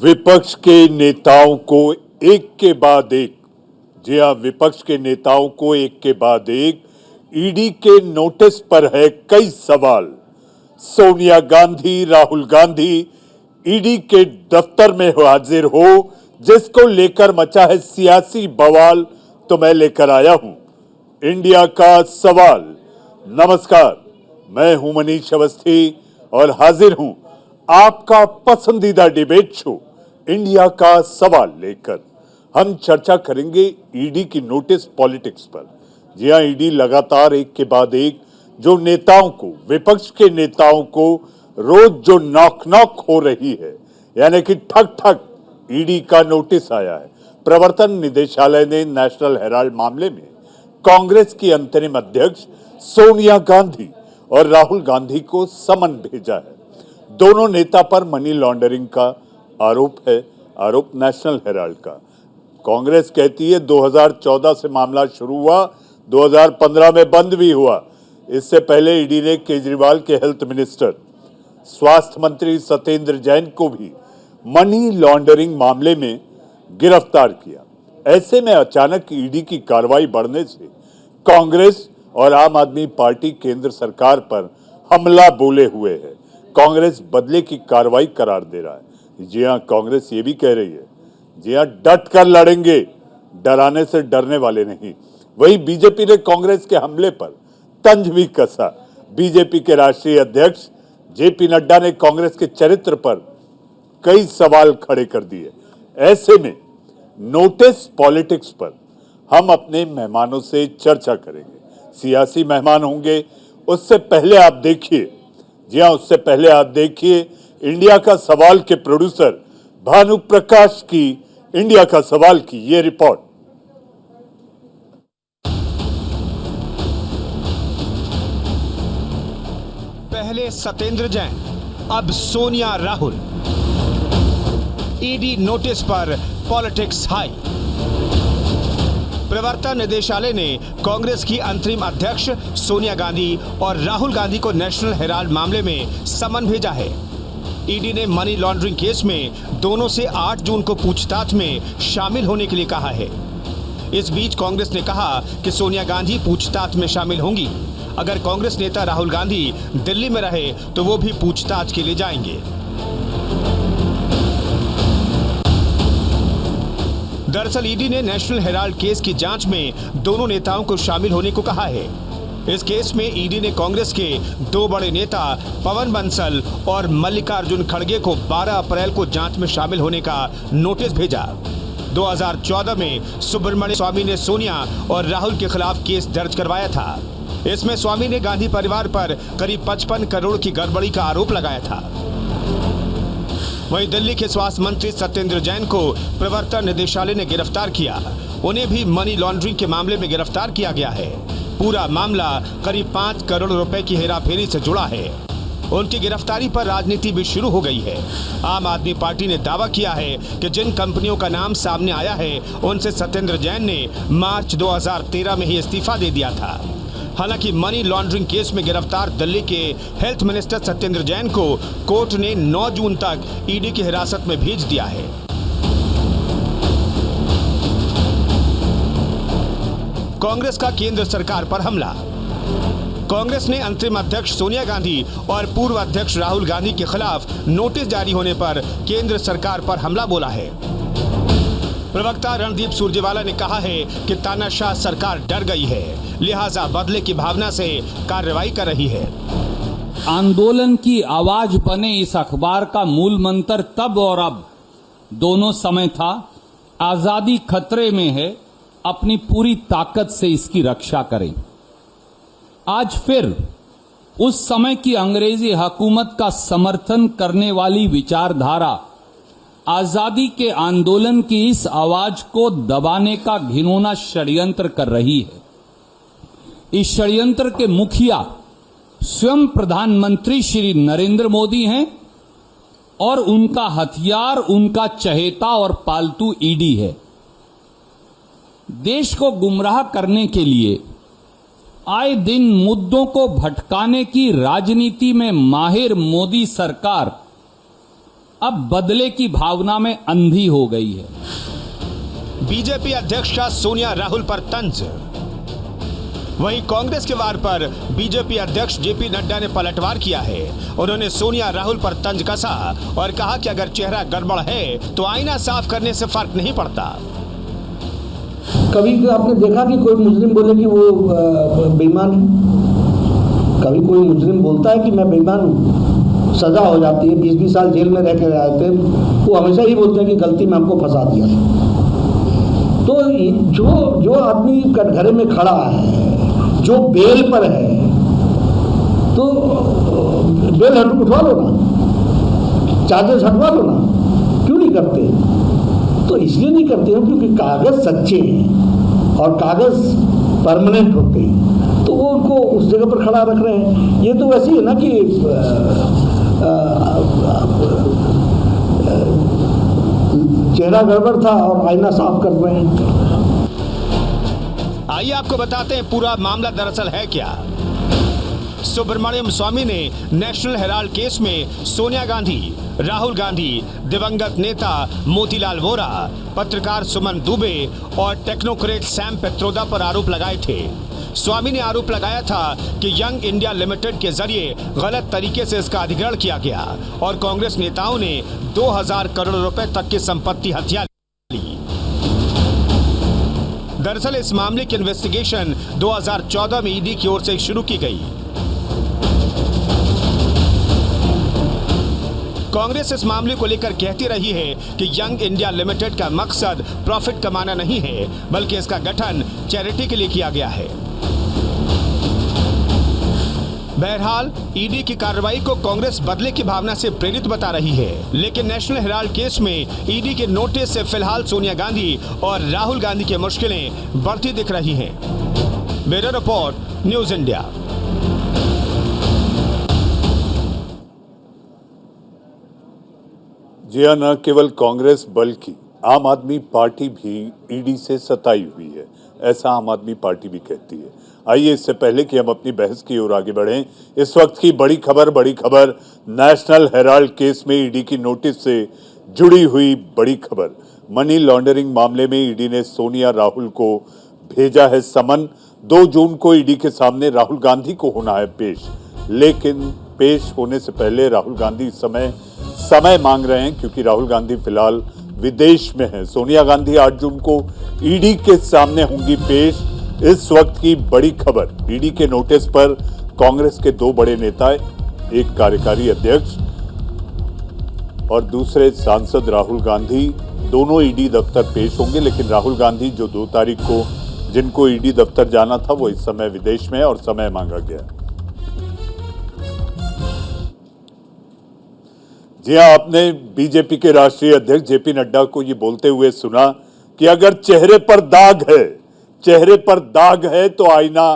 विपक्ष के नेताओं को एक के बाद एक, जी हाँ, विपक्ष के नेताओं को एक के बाद एक ईडी के नोटिस पर है कई सवाल। सोनिया गांधी, राहुल गांधी ईडी के दफ्तर में हाजिर हो, जिसको लेकर मचा है सियासी बवाल। तो मैं लेकर आया हूं इंडिया का सवाल। नमस्कार, मैं हूं मनीष अवस्थी और हाजिर हूं आपका पसंदीदा डिबेट शो इंडिया का सवाल लेकर। हम चर्चा करेंगे ईडी की नोटिस पॉलिटिक्स पर। जी हां, ईडी लगातार एक के बाद एक जो नेताओं को, विपक्ष के नेताओं को रोज जो नॉक नॉक हो रही है, यानी कि ठक ठक ईडी का नोटिस आया है। प्रवर्तन निदेशालय ने नेशनल हेराल्ड मामले में कांग्रेस की अंतरिम अध्यक्ष सोनिया गांधी और राहुल गांधी को समन भेजा है। दोनों नेता पर मनी लॉन्ड्रिंग का आरोप है, आरोप नेशनल हेराल्ड का। कांग्रेस कहती है 2014 से मामला शुरू हुआ, 2015 में बंद भी हुआ। इससे पहले ईडी ने केजरीवाल के हेल्थ मिनिस्टर, स्वास्थ्य मंत्री सत्येंद्र जैन को भी मनी लॉन्ड्रिंग मामले में गिरफ्तार किया। ऐसे में अचानक ईडी की कार्रवाई बढ़ने से कांग्रेस और आम आदमी पार्टी केंद्र सरकार पर हमला बोले हुए है। कांग्रेस बदले की कार्रवाई करार दे रहा है। जी हां, कांग्रेस ये भी कह रही है, जी हां, डट कर लड़ेंगे, डराने से डरने वाले नहीं। वही बीजेपी ने कांग्रेस के हमले पर तंज भी कसा। बीजेपी के राष्ट्रीय अध्यक्ष जेपी नड्डा ने कांग्रेस के चरित्र पर कई सवाल खड़े कर दिए। ऐसे में नोटिस पॉलिटिक्स पर हम अपने मेहमानों से चर्चा करेंगे। सियासी मेहमान होंगे। उससे पहले आप देखिए, जी हां, उससे पहले आप देखिए इंडिया का सवाल के प्रोड्यूसर भानु प्रकाश की इंडिया का सवाल की ये रिपोर्ट। पहले सत्येंद्र जैन, अब सोनिया राहुल। ईडी नोटिस पर पॉलिटिक्स हाई। प्रवर्तन निदेशालय ने कांग्रेस की अंतरिम अध्यक्ष सोनिया गांधी और राहुल गांधी को नेशनल हेराल्ड मामले में समन भेजा है। ईडी ने मनी लॉन्ड्रिंग केस में दोनों से 8 जून को पूछताछ में शामिल होने के लिए कहा है। इस बीच कांग्रेस ने कहा कि सोनिया गांधी पूछताछ में शामिल होंगी। अगर कांग्रेस नेता राहुल गांधी दिल्ली में रहे तो वो भी पूछताछ के लिए जाएंगे। दरअसल ईडी ने नेशनल हेराल्ड केस की जांच में दोनों नेताओं को शामिल होने को कहा है। इस केस में ईडी ने कांग्रेस के 2 बड़े नेता पवन बंसल और मल्लिकार्जुन खड़गे को 12 अप्रैल को जांच में शामिल होने का नोटिस भेजा। 2014 में सुब्रमण्य स्वामी ने सोनिया और राहुल के खिलाफ केस दर्ज करवाया था। इसमें स्वामी ने गांधी परिवार पर करीब 55 करोड़ की गड़बड़ी का आरोप लगाया था। वहीं दिल्ली के स्वास्थ्य मंत्री सत्येंद्र जैन को प्रवर्तन निदेशालय ने गिरफ्तार किया। उन्हें भी मनी लॉन्ड्रिंग के मामले में गिरफ्तार किया गया है। पूरा मामला करीब 5 करोड़ रुपए की हेराफेरी से जुड़ा है। उनकी गिरफ्तारी पर राजनीति भी शुरू हो गई है। आम आदमी पार्टी ने दावा किया है कि जिन कंपनियों का नाम सामने आया है उनसे सत्येंद्र जैन ने मार्च 2013 में ही इस्तीफा दे दिया था। हालांकि मनी लॉन्ड्रिंग केस में गिरफ्तार दिल्ली के हेल्थ मिनिस्टर सत्येंद्र जैन को कोर्ट ने 9 जून तक ईडी की हिरासत में भेज दिया है। कांग्रेस का केंद्र सरकार पर हमला। कांग्रेस ने अंतरिम अध्यक्ष सोनिया गांधी और पूर्व अध्यक्ष राहुल गांधी के खिलाफ नोटिस जारी होने पर केंद्र सरकार पर हमला बोला है। प्रवक्ता रणदीप सुरजेवाला ने कहा है कि तानाशाह सरकार डर गई है, लिहाजा बदले की भावना से कार्रवाई कर रही है। आंदोलन की आवाज बने इस अखबार का मूल मंत्र तब और अब दोनों समय था, आजादी खतरे में है, अपनी पूरी ताकत से इसकी रक्षा करें। आज फिर उस समय की अंग्रेजी हुकूमत का समर्थन करने वाली विचारधारा आजादी के आंदोलन की इस आवाज को दबाने का घिनौना षड्यंत्र कर रही है। इस षड्यंत्र के मुखिया स्वयं प्रधानमंत्री श्री नरेंद्र मोदी हैं और उनका हथियार उनका चहेता और पालतू ईडी है। देश को गुमराह करने के लिए आए दिन मुद्दों को भटकाने की राजनीति में माहिर मोदी सरकार अब बदले की भावना में अंधी हो गई है। बीजेपी अध्यक्षा सोनिया राहुल पर तंज। वहीं कांग्रेस के वार पर बीजेपी अध्यक्ष जेपी नड्डा ने पलटवार किया है। उन्होंने सोनिया राहुल पर तंज कसा और कहा कि अगर चेहरा गड़बड़ है तो आईना साफ करने से फर्क नहीं पड़ता। कभी आपने देखा कि कोई मुजरिम बोले कि वो बेईमान है? कभी कोई मुजरिम बोलता है कि मैं बेईमान हूँ? सजा हो जाती है, 20-20 साल जेल में रह के जाते हैं। वो हमेशा ही बोलते हैं कि गलती में हमको फंसा दिया। तो जो आदमी कटघरे में खड़ा है, जो बेल पर है, तो बेल उठवा लो ना, चार्जेस हटवा लो ना, क्यों नहीं करते? तो इसलिए नहीं करते हैं क्योंकि कागज सच्चे हैं और कागज परमानेंट होते हैं, तो वो उनको उस जगह पर खड़ा रख रहे हैं। ये तो वैसे ही है ना कि चेहरा गड़बड़ था और आईना साफ कर रहे हैं। आइए आपको बताते हैं पूरा मामला दरअसल है क्या। सुब्रमण्यम स्वामी ने नेशनल हेराल्ड केस में सोनिया गांधी, राहुल गांधी, दिवंगत नेता मोतीलाल वोरा, पत्रकार सुमन दुबे और टेक्नोक्रेट सैम पेत्रोदा पर आरोप लगाए थे। स्वामी ने आरोप लगाया था कि यंग इंडिया लिमिटेड के जरिए गलत तरीके से इसका अधिग्रहण किया गया और कांग्रेस नेताओं ने 2000 करोड़ रुपए तक की संपत्ति हथिया ली। दरअसल इस मामले की इन्वेस्टिगेशन 2014 में ईडी की ओर से शुरू की गई। कांग्रेस इस मामले को लेकर कहती रही है कि यंग इंडिया लिमिटेड का मकसद प्रॉफिट कमाना नहीं है, बल्कि इसका गठन चैरिटी के लिए किया गया है। बहरहाल ईडी की कार्रवाई को कांग्रेस बदले की भावना से प्रेरित बता रही है, लेकिन नेशनल हेराल्ड केस में ईडी के नोटिस से फिलहाल सोनिया गांधी और राहुल गांधी की मुश्किलें बढ़ती दिख रही हैं। Bureau report, news India. जी हाँ, न केवल कांग्रेस बल्कि आम आदमी पार्टी भी ईडी से सताई हुई है, ऐसा आम आदमी पार्टी भी कहती है। आइए इससे पहले कि हम अपनी बहस की ओर आगे बढ़ें, इस वक्त की बड़ी खबर नेशनल हेराल्ड केस में ईडी की नोटिस से जुड़ी हुई बड़ी खबर। मनी लॉन्ड्रिंग मामले में ईडी ने सोनिया राहुल को भेजा है समन। 2 जून को ईडी के सामने राहुल गांधी को होना है पेश, लेकिन पेश होने से पहले राहुल गांधी समय मांग रहे हैं क्योंकि राहुल गांधी फिलहाल विदेश में है। सोनिया गांधी 8 जून को ईडी के सामने होंगी पेश। इस वक्त की बड़ी खबर, ईडी के नोटिस पर कांग्रेस के 2 बड़े नेता, एक कार्यकारी अध्यक्ष और दूसरे सांसद राहुल गांधी, दोनों ईडी दफ्तर पेश होंगे। लेकिन राहुल गांधी जो 2 तारीख को जिनको ईडी दफ्तर जाना था, वो इस समय विदेश में है और समय मांगा गया। जी हाँ, आपने बीजेपी के राष्ट्रीय अध्यक्ष जेपी नड्डा को ये बोलते हुए सुना कि अगर चेहरे पर दाग है तो आईना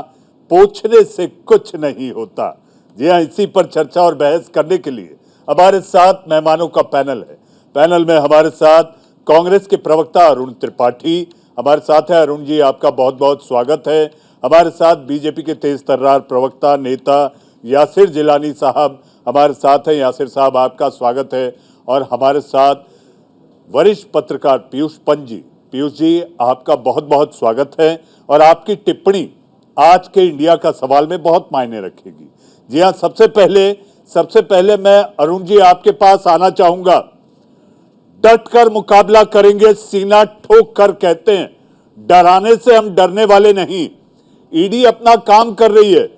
पोंछने से कुछ नहीं होता। जी हाँ, इसी पर चर्चा और बहस करने के लिए हमारे साथ मेहमानों का पैनल है। पैनल में हमारे साथ कांग्रेस के प्रवक्ता अरुण त्रिपाठी हमारे साथ है। अरुण जी, आपका बहुत बहुत स्वागत है। हमारे साथ बीजेपी के तेज तर्रार प्रवक्ता नेता यासिर जिलानी साहब हमारे साथ हैं। यासिर साहब, आपका स्वागत है। और हमारे साथ वरिष्ठ पत्रकार पीयूष पंत जी। पीयूष जी, आपका बहुत बहुत स्वागत है और आपकी टिप्पणी आज के इंडिया का सवाल में बहुत मायने रखेगी। जी हाँ, सबसे पहले मैं अरुण जी आपके पास आना चाहूंगा। डट कर मुकाबला करेंगे, सीना ठोक कर कहते हैं। डराने से हम डरने वाले नहीं। ईडी अपना काम कर रही है।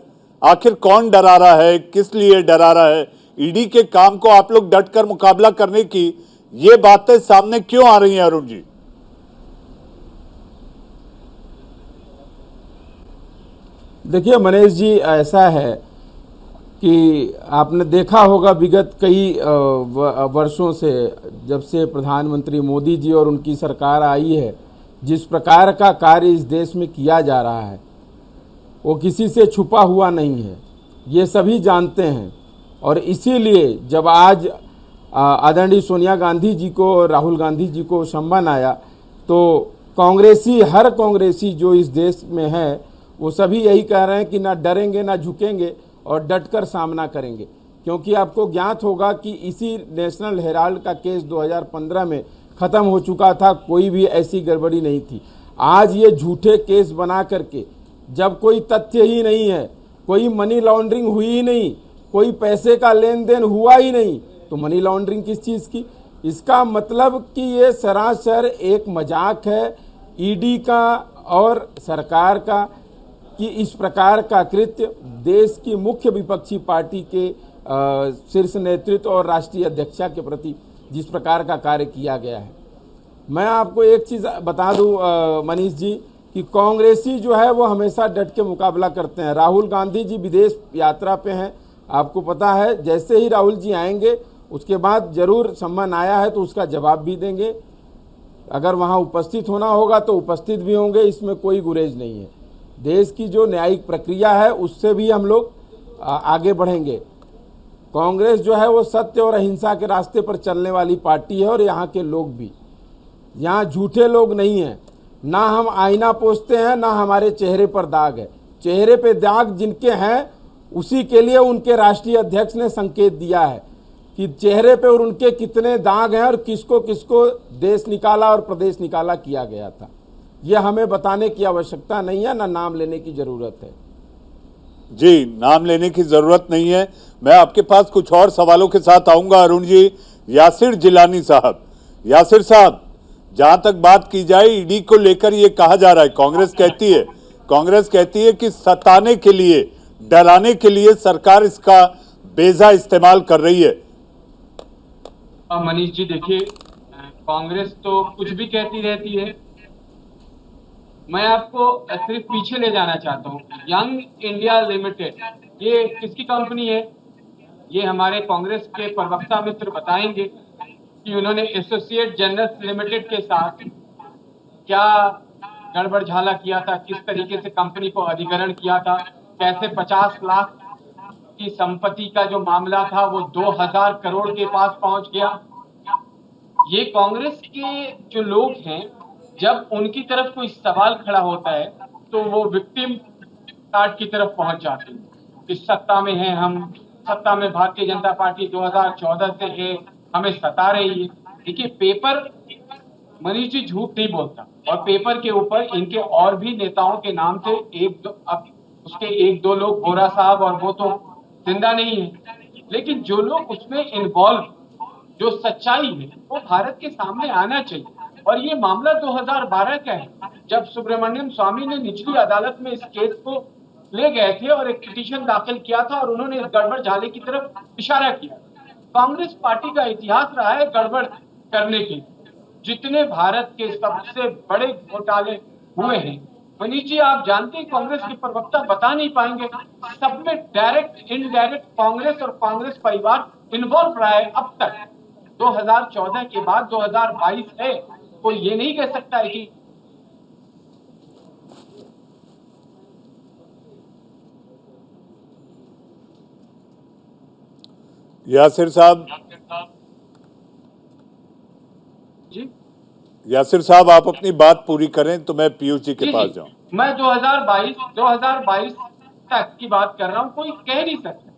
आखिर कौन डरा रहा है, किस लिए डरा रहा है? ईडी के काम को आप लोग डट कर मुकाबला करने की ये बातें सामने क्यों आ रही हैं अरुण जी? देखिए मनीष जी, ऐसा है कि आपने देखा होगा विगत कई वर्षों से, जब से प्रधानमंत्री मोदी जी और उनकी सरकार आई है, जिस प्रकार का कार्य इस देश में किया जा रहा है वो किसी से छुपा हुआ नहीं है, ये सभी जानते हैं। और इसीलिए जब आज आदरणीय सोनिया गांधी जी को, राहुल गांधी जी को सम्मान आया, तो हर कांग्रेसी जो इस देश में है वो सभी यही कह रहे हैं कि ना डरेंगे ना झुकेंगे और डटकर सामना करेंगे। क्योंकि आपको ज्ञात होगा कि इसी नेशनल हेराल्ड का केस 2015 में ख़त्म हो चुका था, कोई भी ऐसी गड़बड़ी नहीं थी। आज ये झूठे केस बना करके, जब कोई तथ्य ही नहीं है, कोई मनी लॉन्ड्रिंग हुई ही नहीं, कोई पैसे का लेन देन हुआ ही नहीं, तो मनी लॉन्ड्रिंग किस चीज़ की? इसका मतलब कि ये सरासर एक मजाक है ईडी का और सरकार का, कि इस प्रकार का कृत्य देश की मुख्य विपक्षी पार्टी के शीर्ष नेतृत्व और राष्ट्रीय अध्यक्षा के प्रति जिस प्रकार का कार्य किया गया है। मैं आपको एक चीज़ बता दूं मनीष जी, कि कांग्रेसी जो है वो हमेशा डट के मुकाबला करते हैं। राहुल गांधी जी विदेश यात्रा पे हैं, आपको पता है। जैसे ही राहुल जी आएंगे उसके बाद जरूर सम्मान आया है तो उसका जवाब भी देंगे। अगर वहाँ उपस्थित होना होगा तो उपस्थित भी होंगे, इसमें कोई गुरेज नहीं है। देश की जो न्यायिक प्रक्रिया है उससे भी हम लोग आगे बढ़ेंगे। कांग्रेस जो है वो सत्य और अहिंसा के रास्ते पर चलने वाली पार्टी है, और यहाँ के लोग भी, यहाँ झूठे लोग नहीं हैं। ना हम आईना पोंछते हैं, ना हमारे चेहरे पर दाग है। चेहरे पे दाग जिनके हैं उसी के लिए उनके राष्ट्रीय अध्यक्ष ने संकेत दिया है कि चेहरे पे और उनके कितने दाग हैं और किसको किसको देश निकाला और प्रदेश निकाला किया गया था। यह हमें बताने की आवश्यकता नहीं है, ना नाम लेने की जरूरत है। जी, नाम लेने की जरूरत नहीं है। मैं आपके पास कुछ और सवालों के साथ आऊंगा। अरुण जी, यासिर जिलानी साहब, यासिर साहब, जहां तक बात की जाए ईडी को लेकर ये कहा जा रहा है, कांग्रेस कहती है कि सताने के लिए, डराने के लिए सरकार इसका बेजा इस्तेमाल कर रही है। मनीष जी देखिए, कांग्रेस तो कुछ भी कहती रहती है। मैं आपको सिर्फ पीछे ले जाना चाहता हूँ। यंग इंडिया लिमिटेड ये किसकी कंपनी है? ये हमारे कांग्रेस के प्रवक्ता मित्र बताएंगे कि उन्होंने एसोसिएट जर्नल्स लिमिटेड के साथ क्या गड़बड़ झाला किया था, किस तरीके से कंपनी को अधिग्रहण किया था, कैसे 50 लाख की संपत्ति का जो मामला था वो 2000 करोड़ के पास पहुंच गया। ये कांग्रेस के जो लोग हैं, जब उनकी तरफ कोई सवाल खड़ा होता है तो वो विक्टिम कार्ड की तरफ पहुंच जाते हैं कि सत्ता में हैं हम, सत्ता में भारतीय जनता पार्टी 2014 से है, हमें सता रही है। देखिए, पेपर मनीष जी झूठ नहीं बोलता, और पेपर के ऊपर इनके और भी नेताओं के नाम थे। उसके एक दो लोग, बोरा साहब, और वो तो जिंदा नहीं है, लेकिन जो लोग उसमें इन्वॉल्व, जो सच्चाई है वो भारत के सामने आना चाहिए। और ये मामला 2012 का है, जब सुब्रमण्यम स्वामी ने निचली अदालत में इस केस को ले गए थे और एक पिटीशन दाखिल किया था, और उन्होंने इस गड़बड़ झाले की तरफ इशारा किया। कांग्रेस पार्टी का इतिहास रहा है गड़बड़ करने के। जितने भारत के सबसे बड़े घोटाले हुए हैं, मनीष जी आप जानते हैं, कांग्रेस के प्रवक्ता बता नहीं पाएंगे, सब में डायरेक्ट इनडायरेक्ट कांग्रेस और कांग्रेस परिवार इन्वॉल्व रहा है अब तक। 2014 के बाद 2022 है, कोई ये नहीं कह सकता है कि यासिर साहब, जी यासिर साहब आप अपनी बात पूरी करें तो मैं पीयूष जी के पास जाऊं। मैं 2022 तक की बात कर रहा हूं, कोई कह नहीं सकता।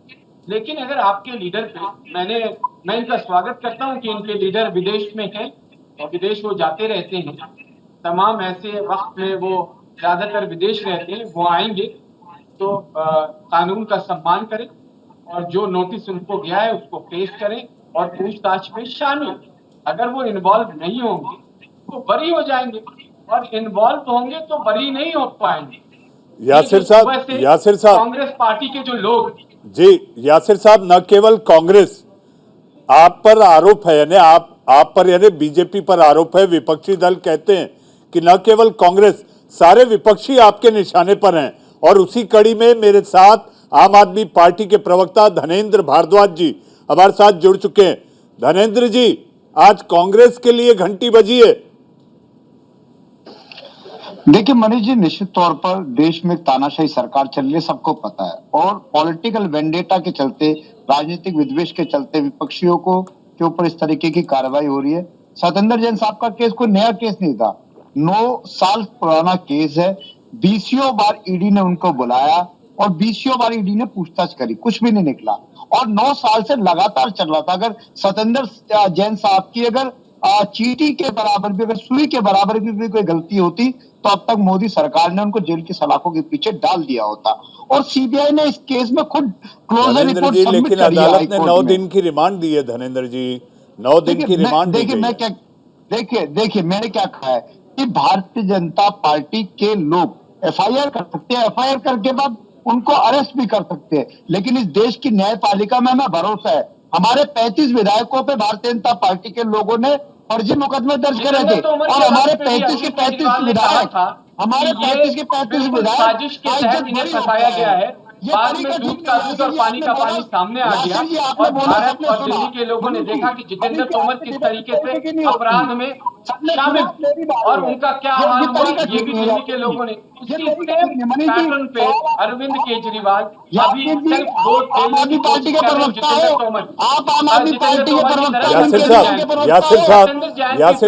लेकिन अगर आपके लीडर पे, मैं इनका स्वागत करता हूं कि इनके लीडर विदेश में हैं और विदेश वो जाते रहते हैं, तमाम ऐसे वक्त में वो ज्यादातर विदेश रहते हैं, वो आएंगे तो कानून का सम्मान करें और जो नोटिस उनको गया है उसको पेश करें और पूछताछ में शामिल। अगर वो इन्वॉल्व नहीं होंगे तो बरी हो जाएंगे, और इन्वॉल्व होंगे तो बरी नहीं हो पाएंगे। यासिर साहब, कांग्रेस पार्टी के जो लोग, जी यासिर साहब, न केवल कांग्रेस आप पर आरोप है, यानी आप पर यानी बीजेपी पर आरोप है, विपक्षी दल कहते हैं कि न केवल कांग्रेस, सारे विपक्षी आपके निशाने पर हैं। और उसी कड़ी में मेरे साथ आम आदमी पार्टी के प्रवक्ता धनेंद्र भारद्वाज जी हमारे साथ जुड़ चुके हैं। धनेंद्र जी, आज कांग्रेस के लिए घंटी बजी है। देखिए मनीष जी, निश्चित तौर पर देश में तानाशाही सरकार चल रही है, सबको पता है, और पॉलिटिकल वेंडेटा के चलते, राजनीतिक विद्वेष के चलते विपक्षियों को के ऊपर इस तरीके की कार्रवाई हो रही है। सतेंद्र जैन साहब का केस कोई नया केस नहीं था, 9 साल पुराना केस है। 20 बार ईडी ने उनको बुलाया, और 20 बार ईडी ने पूछताछ करी, कुछ भी नहीं निकला। और 9 साल से लगातार चल रहा था। अगर सतेंद्र जैन साहब की अगर चींटी के बराबर भी, अगर सुई के बराबर भी कोई गलती होती तो अब तक मोदी सरकार ने उनको जेल की सलाखों के पीछे डाल दिया होता। और सीबीआई ने इस केस में खुद क्लोजर धनेंद्र रिपोर्ट जी, सबमिट लेकिन करी है अदालत ने हाईकोर्ट 9 में। दिन की रिमांड दी है धनेंद्र जी, 9 दिन की रिमांड दी देखिए गई मैं है। क्या, देखिए मैंने क्या कहा है कि भारतीय जनता पार्टी के लोग एफआईआर कर सकते हैं, एफआईआर करके बाद उनको अरेस्ट भी कर सकते हैं, लेकिन इस देश की न्यायपालिका में हमें भरोसा है। हमारे 35 विधायकों पे भारतीय जनता पार्टी के लोगों ने फर्जी मुकदमे दर्ज करे थे और हमारे 35 के 35 विधायक, हमारे 35 के 35 विधायक साजिश के तहत इन्हें फंसाया गया है। बाद में दूध का दूध और पानी का पानी सामने आ गया और भारत और दिल्ली के लोगों ने देखा कि जितेंद्र तोमर किस तरीके से अपराध में शामिल थे और उनका क्या हाल हुआ, ये भी दिल्ली के लोगों ने उसी सेम पैटर्न पे अरविंद केजरीवाल अभी सिर्फ वोट देने की कोशिश कर रहे हैं जितेंद्र तोमर, आप आम आदमी पार्टी के प्रवक्ता, यासिर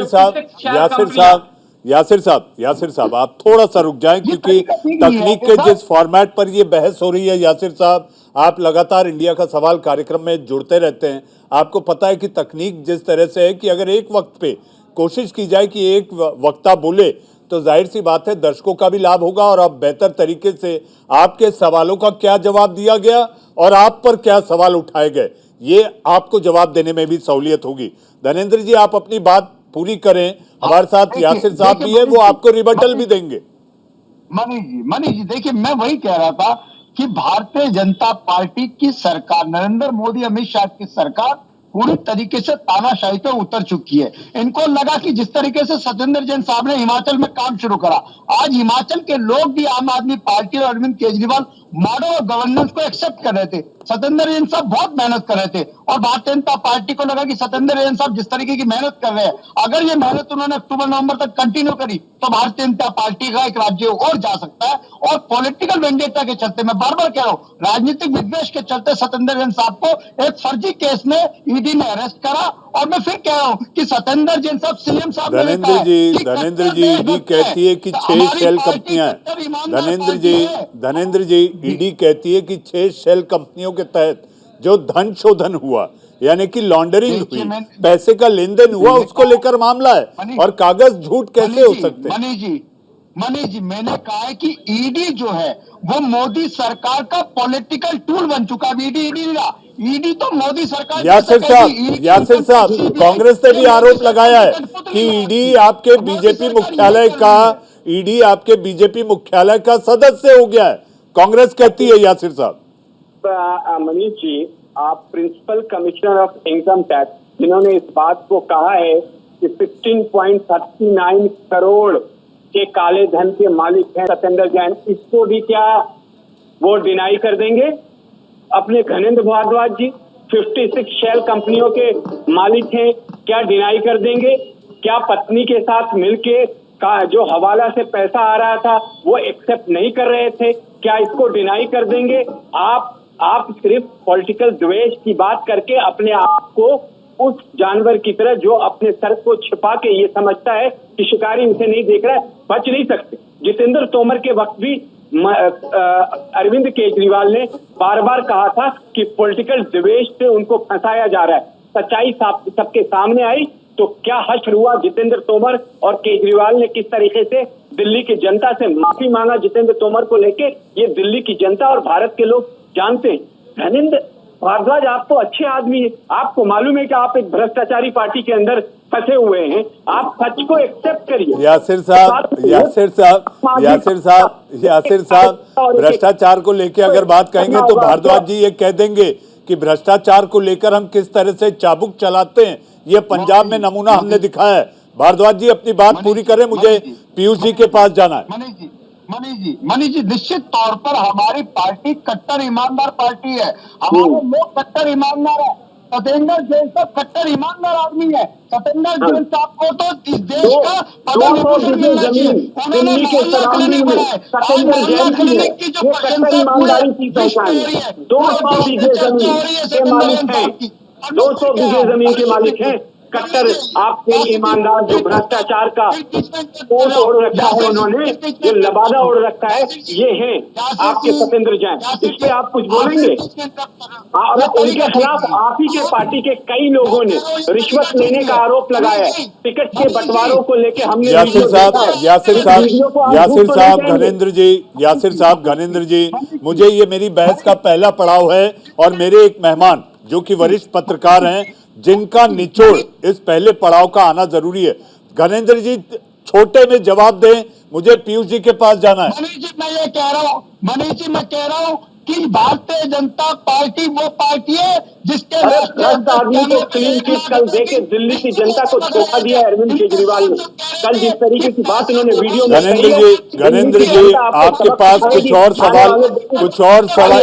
साहब, यासिर साहब, आप थोड़ा सा रुक जाएं, क्योंकि तकनीक के जिस फॉर्मेट पर ये बहस हो रही है, यासिर साहब, आप लगातार इंडिया का सवाल कार्यक्रम में जुड़ते रहते हैं, आपको पता है कि तकनीक जिस तरह से है कि अगर एक वक्त पे कोशिश की जाए कि एक वक्ता बोले तो जाहिर सी बात है दर्शकों का भी लाभ होगा और अब बेहतर तरीके से आपके सवालों का क्या जवाब दिया गया और आप पर क्या सवाल उठाए गए, ये आपको जवाब देने में भी सहूलियत होगी। धनेंद्र जी, आप अपनी बात पूरी करें, हमारे साथ यासिर साहब भी है, वो आपको रिबटल भी देंगे। मनीष जी देखिए, मैं वही कह रहा था कि भारतीय जनता पार्टी की सरकार, नरेंद्र मोदी अमित शाह की सरकार पूरी तरीके से तानाशाही पे उतर चुकी है। इनको लगा कि जिस तरीके से सतेंद्र जैन साहब ने हिमाचल में काम शुरू करा, आज हिमाचल के लोग भी आम आदमी पार्टी और अरविंद केजरीवाल मॉडल और गवर्नेंस को एक्सेप्ट कर रहे थे। सतेंद्र जैन साहब बहुत मेहनत कर रहे थे और भारतीय जनता पार्टी को लगा कि सतेंद्र जैन साहब जिस तरीके की मेहनत कर रहे हैं, अगर ये मेहनत उन्होंने अक्टूबर नवंबर तक कंटिन्यू करी तो भारतीय जनता पार्टी का एक राज्य और जा सकता है। और पॉलिटिकल वेंडेटा के चलते, मैं बार बार कह रहा हूं, राजनीतिक विद्वेष के चलते सतेंद्र जैन साहब को एक फर्जी केस में ईडी ने अरेस्ट करा। और मैं फिर कह रहा हूं कि सतेंद्र जैन साहब सीएम साहब ने धनेंद्र जी, ईडी कहती है कि 6 शेल कंपनियां हैं। धनेंद्र जी, ईडी कहती है कि 6 शेल कंपनियों के तहत जो धन शोधन हुआ, यानी कि लॉन्ड्रिंग हुई, पैसे का लेन देन हुआ, उसको लेकर मामला है और कागज झूठ कैसे हो सकते हैं? मनीष जी मैंने कहा है कि ईडी जो है वो मोदी सरकार का पॉलिटिकल टूल बन चुका है। ईडी तो मोदी सरकार, यासिर साहब, कांग्रेस ने भी आरोप लगाया है कि ईडी आपके बीजेपी मुख्यालय का सदस्य हो गया है, कांग्रेस कहती है। यासिर साहब, मनीष जी, आप principal commissioner of income tax, जिन्होंने इस बात को कहा है कि 15.39 करोड़ के काले धन के मालिक हैं सतेंद्र जैन, इसको भी क्या वो डिनाई कर देंगे? अपने घनेंद्र भारद्वाज जी 56 शेल कंपनियों के मालिक हैं, क्या डिनाई कर देंगे? क्या पत्नी के साथ मिलके का जो हवाला से पैसा आ रहा था वो एक्सेप्ट नहीं कर रहे थे, क्या इसको डिनाई कर देंगे? आप सिर्फ पॉलिटिकल द्वेष की बात करके अपने आप को उस जानवर की तरह जो अपने सर को छिपा के ये समझता है कि शिकारी उसे नहीं देख रहा है, बच नहीं सकते। जितेंद्र तोमर के वक्त भी अरविंद केजरीवाल ने बार बार कहा था कि पॉलिटिकल द्वेष से उनको फंसाया जा रहा है। सच्चाई सबके सामने आई तो क्या हश्र हुआ जितेंद्र तोमर और केजरीवाल ने किस तरीके से दिल्ली की जनता से माफी मांगा जितेंद्र तोमर को लेके, ये दिल्ली की जनता और भारत के लोग जानते हैं। धनेंद्र भारद्वाज, आप तो अच्छे आदमी हैं, आपको मालूम है कि आप एक भ्रष्टाचारी पार्टी के अंदर फंसे हुए हैं, आप सच को एक्सेप्ट करिए। यासिर साहब, भ्रष्टाचार को लेकर अगर बात कहेंगे तो भारद्वाज जी ये कह देंगे कि भ्रष्टाचार को लेकर हम किस तरह से चाबुक चलाते हैं, ये पंजाब में नमूना हमने दिखाया है। भारद्वाज जी अपनी बात पूरी करें, मुझे पीयूष जी के पास जाना है। मनीष जी निश्चित तौर पर हमारी पार्टी कट्टर ईमानदार पार्टी है, हमारे लोग कट्टर ईमानदार है। सतेंद्र जैन साहब कट्टर ईमानदार आदमी है। सतेंद्र जैन साहब को तो इस देश का पद्म विभूषण मिलना चाहिए। उन्होंने मोहल्ला क्लिनिक बनाए, मोहल्ला क्लिनिक की जो प्रशंसा पूरे विश्व में हो रही है, 200 बीघे जमीन के मालिक हैं, 200 बीघे जमीन के मालिक हैं। कट्टर, आपके ईमानदार, जो भ्रष्टाचार का कोट ओढ़ रखा है उन्होंने, जो लबादा ओढ़ रखा है, ये हैं आपके सत्येंद्र जैन। इस पे आप कुछ बोलेंगे? और उनके खिलाफ आप ही के पार्टी के कई लोगों ने रिश्वत लेने का आरोप लगाया है। टिकट के बंटवारों को लेके हमने यासिर साहब घनेंद्र जी, मुझे ये मेरी बहस का पहला पड़ाव है और मेरे एक मेहमान जो कि वरिष्ठ पत्रकार हैं, जिनका निचोड़ इस पहले पड़ाव का आना जरूरी है। घनेंद्र जी छोटे में जवाब दें, मुझे पीयूष जी के पास जाना है। मनीष जी मैं ये कह रहा हूँ, मनीष जी मैं कह रहा हूँ कि भारतीय जनता पार्टी वो पार्टी है जिसके भ्रष्ट आदमी को क्लीन चिट कल देके दिल्ली की जनता को धोखा दिया अरविंद केजरीवाल ने। कल जिस तरीके की बात इन्होंने वीडियो में कही है, घनेंद्र जी आपके पास कुछ और सवाल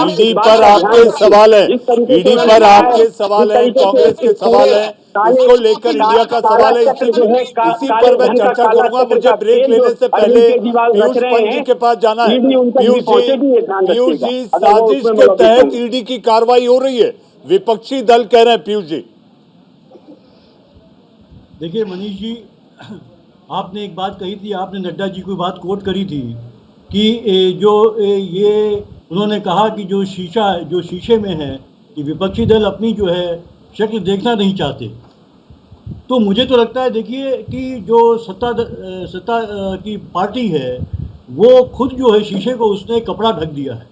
ईडी पर आपके सवाल है, ईडी पर आपके सवाल है, कांग्रेस के सवाल है, इसको लेकर इंडिया का सवाल है, इसी पर मैं चर्चा करूंगा। मुझे ब्रेक लेने से पहले पीयूष पंत जी के पास जाना है। पीयूष जी साजिश के तहत ईडी की कार्रवाई हो रही है, विपक्षी दल कह रहे हैं। पीयूष जी देखिए मनीष जी, आपने एक बात कही थी, आपने नड्डा जी की बात कोट करी थी कि ये उन्होंने कहा कि जो शीशे में है कि विपक्षी दल अपनी जो है शक्ल देखना नहीं चाहते। तो मुझे तो लगता है देखिए कि जो सत्ता की पार्टी है वो खुद जो है शीशे को उसने कपड़ा ढक दिया है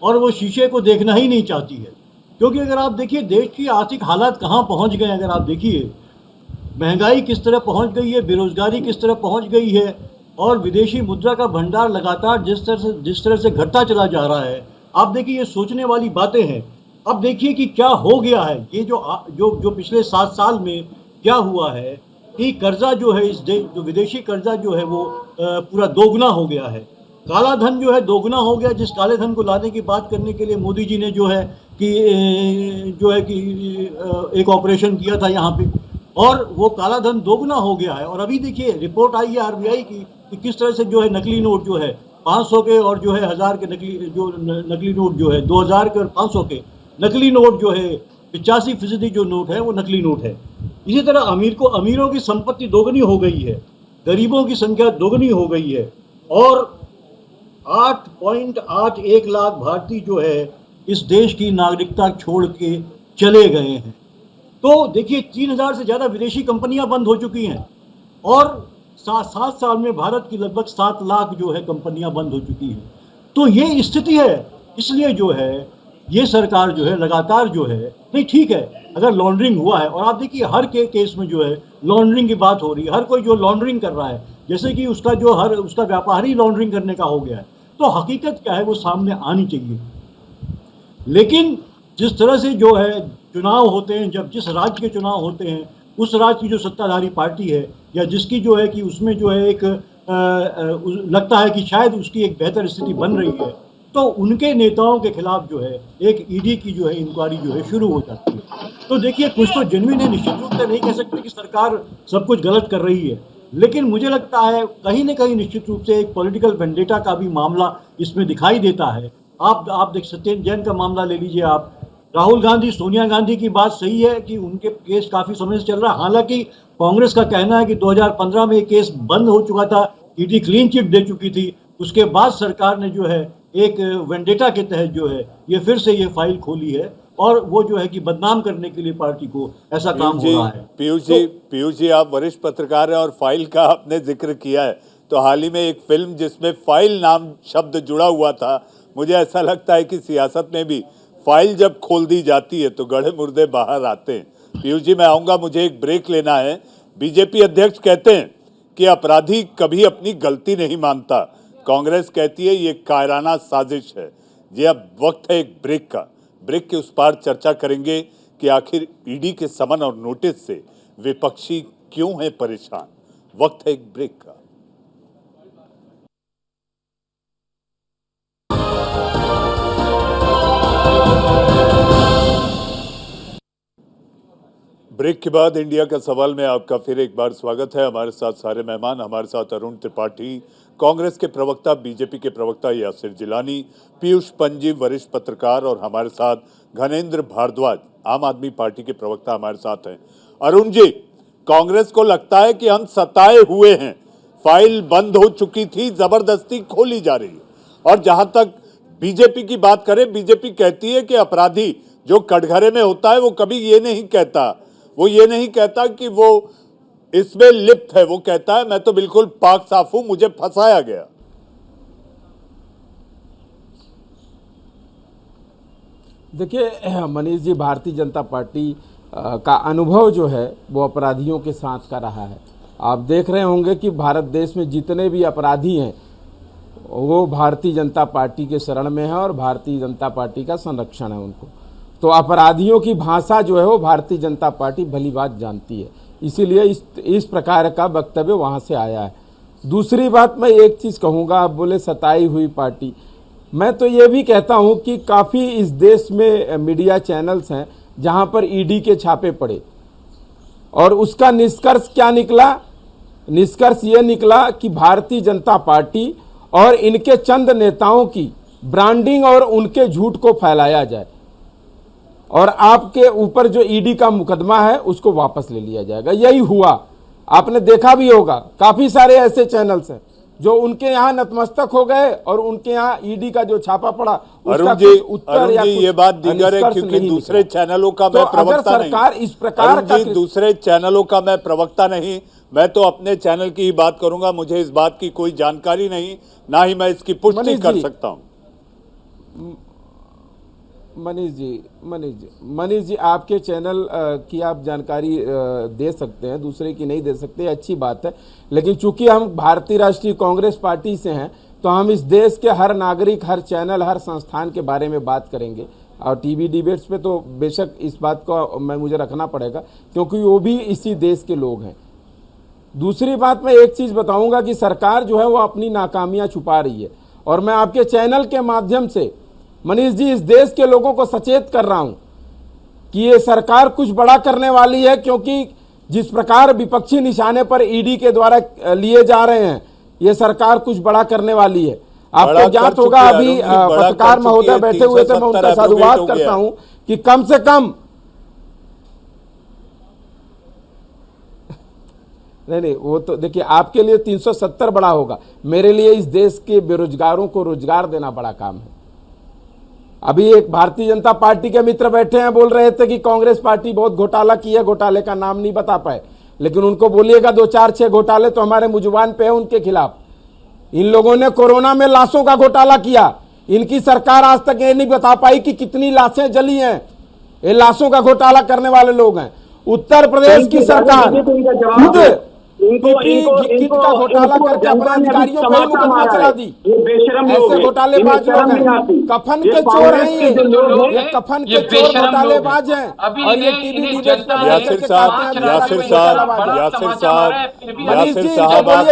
और वो शीशे को देखना ही नहीं चाहती है। क्योंकि अगर आप देखिए देश की आर्थिक हालात कहाँ पहुँच गए, अगर आप देखिए महंगाई किस तरह पहुँच गई है, बेरोजगारी किस तरह पहुँच गई है और विदेशी मुद्रा का भंडार लगातार जिस तरह से घटता चला जा रहा है, आप देखिए ये सोचने वाली बातें हैं। अब देखिए कि क्या हो गया है, ये जो पिछले 7 साल में क्या हुआ है कि कर्जा जो है इस देश, जो विदेशी कर्जा जो है वो पूरा दोगुना हो गया है। काला धन जो है दोगुना हो गया, जिस काले धन को लाने की बात करने के लिए मोदी जी ने जो है कि एक ऑपरेशन किया था यहाँ पे, और वो काला धन दोगुना हो गया है। और अभी देखिए रिपोर्ट आई है आरबीआई की कि किस तरह से जो है नकली नोट जो है 500 के और जो है 1000 के नकली नोट जो है 2000 के और 500 के नकली नोट जो है 85% जो नोट है वो नकली नोट है। इसी तरह अमीरों की संपत्ति दोगुनी हो गई है, गरीबों की संख्या दोगुनी हो गई है और 8.81 लाख भारतीय जो है इस देश की नागरिकता छोड़ के चले गए हैं। तो देखिए 3000 से ज़्यादा विदेशी कंपनियां बंद हो चुकी हैं और 7 साल में भारत की लगभग 7 लाख जो है कंपनियां बंद हो चुकी हैं। तो ये स्थिति है, इसलिए जो है ये सरकार जो है लगातार जो है नहीं, ठीक है अगर लॉन्ड्रिंग हुआ है, और आप देखिए हर केस में जो है लॉन्ड्रिंग की बात हो रही है, हर कोई जो लॉन्ड्रिंग कर रहा है, जैसे कि उसका व्यापार ही लॉन्ड्रिंग करने का हो गया है, तो हकीकत क्या है वो सामने आनी चाहिए। लेकिन जिस तरह से जो है चुनाव होते हैं, जब जिस राज्य के चुनाव होते हैं उस राज्य की जो सत्ताधारी पार्टी है या जिसकी जो है कि उसमें जो है एक लगता है कि शायद उसकी एक बेहतर स्थिति बन रही है, तो उनके नेताओं के खिलाफ जो है एक ईडी की जो है इंक्वायरी जो है शुरू हो जाती है। तो देखिए कुछ तो जेन्युइन है, निश्चित रूप से नहीं कह सकते कि सरकार सब कुछ गलत कर रही है, लेकिन मुझे लगता है कहीं न कहीं निश्चित रूप से एक पॉलिटिकल वेंडेटा का भी मामला इसमें दिखाई देता है। आप देख सत्येंद्र जैन का मामला ले लीजिए, आप राहुल गांधी सोनिया गांधी की बात सही है कि उनके केस काफ़ी समय से चल रहा है, हालांकि कांग्रेस का कहना है कि 2015 में केस बंद हो चुका था, ईडी क्लीन चिट दे चुकी थी, उसके बाद सरकार ने जो है एक वेंडेटा के तहत जो है ये फिर से ये फाइल खोली है और वो जो है कि बदनाम करने के लिए पार्टी को ऐसा काम हो रहा है। पीयूष जी आप वरिष्ठ पत्रकार हैं और फाइल का आपने जिक्र किया है, तो हाल ही में एक फिल्म जिसमें फाइल नाम शब्द जुड़ा हुआ था, मुझे ऐसा लगता है कि सियासत में भी फाइल जब खोल दी जाती है तो गड़े मुर्दे बाहर आते हैं। पीयूष जी मैं आऊँगा, मुझे एक ब्रेक लेना है। बीजेपी अध्यक्ष कहते हैं कि अपराधी कभी अपनी गलती नहीं मानता, कांग्रेस कहती है ये कायराना साजिश है। जी अब वक्त है एक ब्रेक का, ब्रेक के उस पार चर्चा करेंगे कि आखिर ईडी के समन और नोटिस से विपक्षी क्यों है परेशान। वक्त है एक ब्रेक का। ब्रेक के बाद इंडिया का सवाल में आपका फिर एक बार स्वागत है। हमारे साथ सारे मेहमान, हमारे साथ अरुण त्रिपाठी कांग्रेस के प्रवक्ता, बीजेपी के प्रवक्ता यासिर जिलानी, पीयूष पंत जी वरिष्ठ पत्रकार और हमारे साथ घनेंद्र भारद्वाज आम आदमी पार्टी के प्रवक्ता हमारे साथ हैं। अरुण जी, कांग्रेस को लगता है कि हम सताए हुए हैं, फाइल बंद हो चुकी थी, जबरदस्ती खोली जा रही है। और जहां तक बीजेपी की बात करें, बीजेपी कहती है कि अपराधी जो कटघरे में होता है वो कभी ये नहीं कहता कि वो इसमें लिप्त है, वो कहता है मैं तो बिल्कुल पाक साफ हूं, मुझे फंसाया गया। देखिए मनीष जी, भारतीय जनता पार्टी का अनुभव जो है वो अपराधियों के साथ का रहा है। आप देख रहे होंगे कि भारत देश में जितने भी अपराधी हैं वो भारतीय जनता पार्टी के शरण में है और भारतीय जनता पार्टी का संरक्षण है उनको। तो अपराधियों की भाषा जो है वो भारतीय जनता पार्टी भली बात जानती है, इसीलिए इस प्रकार का वक्तव्य वहाँ से आया है। दूसरी बात मैं एक चीज़ कहूँगा, आप बोले सताई हुई पार्टी, मैं तो ये भी कहता हूँ कि काफ़ी इस देश में मीडिया चैनल्स हैं जहाँ पर ईडी के छापे पड़े और उसका निष्कर्ष क्या निकला? निष्कर्ष ये निकला कि भारतीय जनता पार्टी और इनके चंद नेताओं की ब्रांडिंग और उनके झूठ को फैलाया जाए और आपके ऊपर जो ईडी का मुकदमा है उसको वापस ले लिया जाएगा। यही हुआ। आपने देखा भी होगा काफी सारे ऐसे चैनल्स हैं जो उनके यहाँ नतमस्तक हो गए और उनके यहाँ ईडी का जो छापा पड़ा उसका कुछ उत्तर या ये बात दीगर है, क्योंकि दूसरे चैनलों का मैं प्रवक्ता नहीं। सरकार इस प्रकार का दूसरे चैनलों का मैं प्रवक्ता नहीं, मैं तो अपने चैनल की ही बात करूंगा। मुझे इस बात की कोई जानकारी नहीं, ना ही मैं इसकी पुष्टि कर सकता हूं। मनीष जी आपके चैनल की आप जानकारी दे सकते हैं, दूसरे की नहीं दे सकते, अच्छी बात है। लेकिन चूंकि हम भारतीय राष्ट्रीय कांग्रेस पार्टी से हैं तो हम इस देश के हर नागरिक, हर चैनल, हर संस्थान के बारे में बात करेंगे और टीवी डिबेट्स पे तो बेशक इस बात को मुझे रखना पड़ेगा क्योंकि वो भी इसी देश के लोग हैं। दूसरी बात मैं एक चीज़ बताऊंगा कि सरकार जो है वो अपनी नाकामियां छुपा रही है और मैं आपके चैनल के माध्यम से मनीष जी इस देश के लोगों को सचेत कर रहा हूं कि ये सरकार कुछ बड़ा करने वाली है, क्योंकि जिस प्रकार विपक्षी निशाने पर ईडी के द्वारा लिए जा रहे हैं ये सरकार कुछ बड़ा करने वाली है। आपको ज्ञात होगा अभी पत्रकार महोदय बैठे हुए थे, मैं उनका साधुवाद करता हूं कि कम से कम नहीं वो तो देखिए आपके लिए 370 बड़ा होगा, मेरे लिए इस देश के बेरोजगारों को रोजगार देना बड़ा काम है। अभी एक भारतीय जनता पार्टी के मित्र बैठे हैं, बोल रहे थे कि कांग्रेस पार्टी बहुत घोटाला की है, घोटाले का नाम नहीं बता पाए, लेकिन उनको बोलिएगा 2 4 6 घोटाले तो हमारे मुजुबान पे है उनके खिलाफ। इन लोगों ने कोरोना में लाशों का घोटाला किया, इनकी सरकार आज तक ये नहीं बता पाई कि कितनी लाशें जली हैं। ये लाशों का घोटाला करने वाले लोग हैं। उत्तर प्रदेश की सरकार खुद किट का घोटाला करके अपने अधिकारियों पर मुकदमा चला दी। ऐसे घोटालेबाज लोग हैं, कफन के चोर हैं ये कफन के चोर घोटालेबाज हैं। और ये टीवी डिबेट पर यासिर साहब आप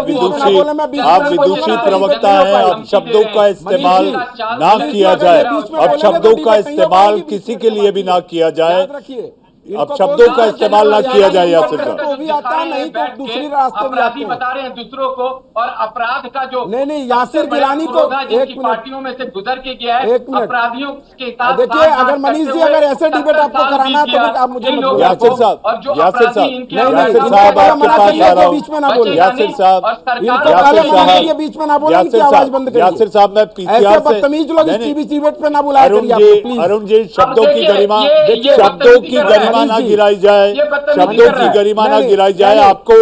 विदुषी प्रवक्ता हैं। अब शब्दों का इस्तेमाल ना किया जाए, अब शब्दों का इस्तेमाल किसी के लिए भी ना किया जाए, अब शब्दों का इस्तेमाल ना किया जाए। यासिर साहब तो भी आता नहीं तो दूसरी रास्ते भी आते हैं। बता रहे हैं दूसरों को, और अपराध का जो नहीं यासिर गिलानी को एक पार्टियों में से गुजर के गया है, अपराधियों के साथ देखिए अगर मनीष जी अगर ऐसे डिबेट आपको कराना है तो फिर आप मुझे यासिर साहब आपके पास आ रहा हूं। बीच में ना बोले यासिर साहब बीच में ना बोले, आवाज बंद करिए। यासिर साहब मैं पीसीआर से बदतमीज लोग टीवी डिबेट पे ना बुलाया अरुण जी शब्दों की गरिमा ना गिराई जाए, शब्दों की गरिमा ना गिराई जाए। आपको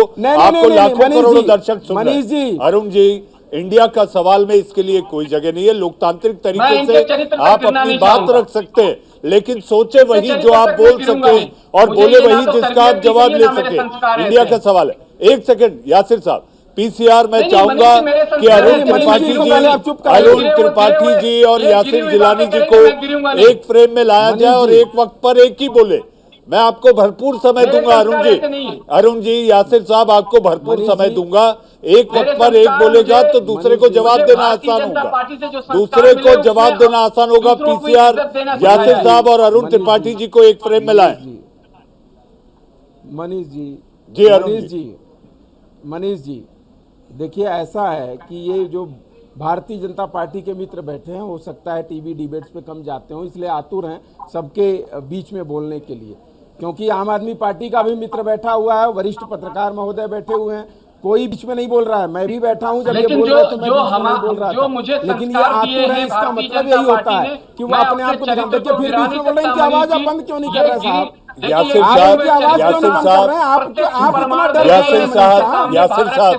लाखों करोड़ों दर्शक सुन रहे हैं। अरुण जी, इंडिया का सवाल में इसके लिए कोई जगह नहीं है। लोकतांत्रिक तरीके से आप अपनी बात रख सकते हैं, लेकिन सोचे वही जो आप बोल सके और बोले वही जिसका आप जवाब ले सके। इंडिया का सवाल है। एक सेकंड यासिर साहब, पीसीआर मैं चाहूंगा कि अरुण त्रिपाठी जी और यासिर जिलानी जी को एक फ्रेम में लाया जाए और एक वक्त पर एक ही बोले। मैं आपको भरपूर समय दूंगा अरुण जी यासिर साहब आपको भरपूर समय दूंगा। एक वक्त पर एक बोलेगा तो दूसरे को जवाब देना आसान होगा, पीसीआर यासिर साहब और अरुण त्रिपाठी जी को एक फ्रेम में लाएं। मनीष जी देखिए ऐसा है कि ये जो भारतीय जनता पार्टी के मित्र बैठे हैं, हो सकता है टीवी डिबेट्स पे कम जाते हो, इसलिए आतुर हैं सबके बीच में बोलने के लिए। क्योंकि आम आदमी पार्टी का भी मित्र बैठा हुआ है, वरिष्ठ पत्रकार महोदय बैठे हुए हैं, कोई बीच में नहीं बोल रहा है। मैं भी बैठा हूं, जब ये बोल रहे तो मैं बीच में नहीं बोल रहा था। लेकिन ये आतुर है, इसका मतलब यही होता है कि वो अपने आप को दिखाते। देखिए फिर बीच में बोल रहे हैं कि आवाज आप बंद क्यों नहीं कर रहे साहब? यासिर साहब, यासिर साहब, यासिर साहब, यासिर साहब,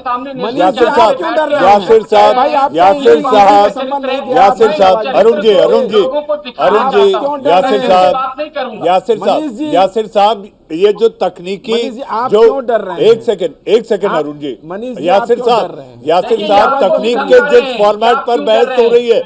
यासिर साहब, यासिर साहब, यासिर साहब, यासिर साहब, अरुण जी, अरुण जी, अरुण जी, यासिर साहब, यासिर साहब, यासिर साहब, ये जो तकनीकी जो एक सेकंड अरुण जी, यासिर साहब, यासिर साहब, तकनीक के जिस फॉर्मेट पर बहस हो रही है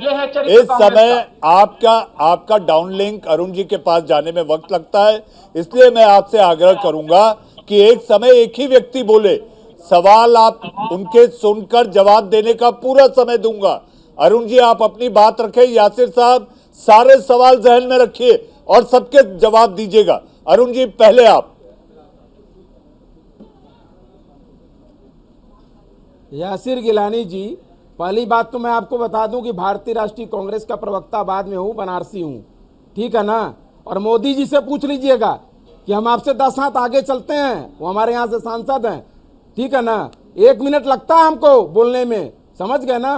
इस समय आपका डाउनलिंक अरुण जी के पास जाने में वक्त लगता है, इसलिए मैं आपसे आग्रह करूंगा कि एक समय एक ही व्यक्ति बोले, सवाल आप उनके सुनकर जवाब देने का पूरा समय दूंगा। अरुण जी आप अपनी बात रखें, यासिर साहब सारे सवाल जहन में रखिए और सबके जवाब दीजिएगा। अरुण जी पहले आप। यासिर गिलानी जी, पहली बात तो मैं आपको बता दूं कि भारतीय राष्ट्रीय कांग्रेस का प्रवक्ता बाद में हूं, बनारसी हूं, ठीक है ना। और मोदी जी से पूछ लीजिएगा कि हम आपसे 10 हाथ आगे चलते हैं, वो हमारे यहां से सांसद हैं, ठीक है ना। 1 मिनट लगता है हमको बोलने में, समझ गए ना।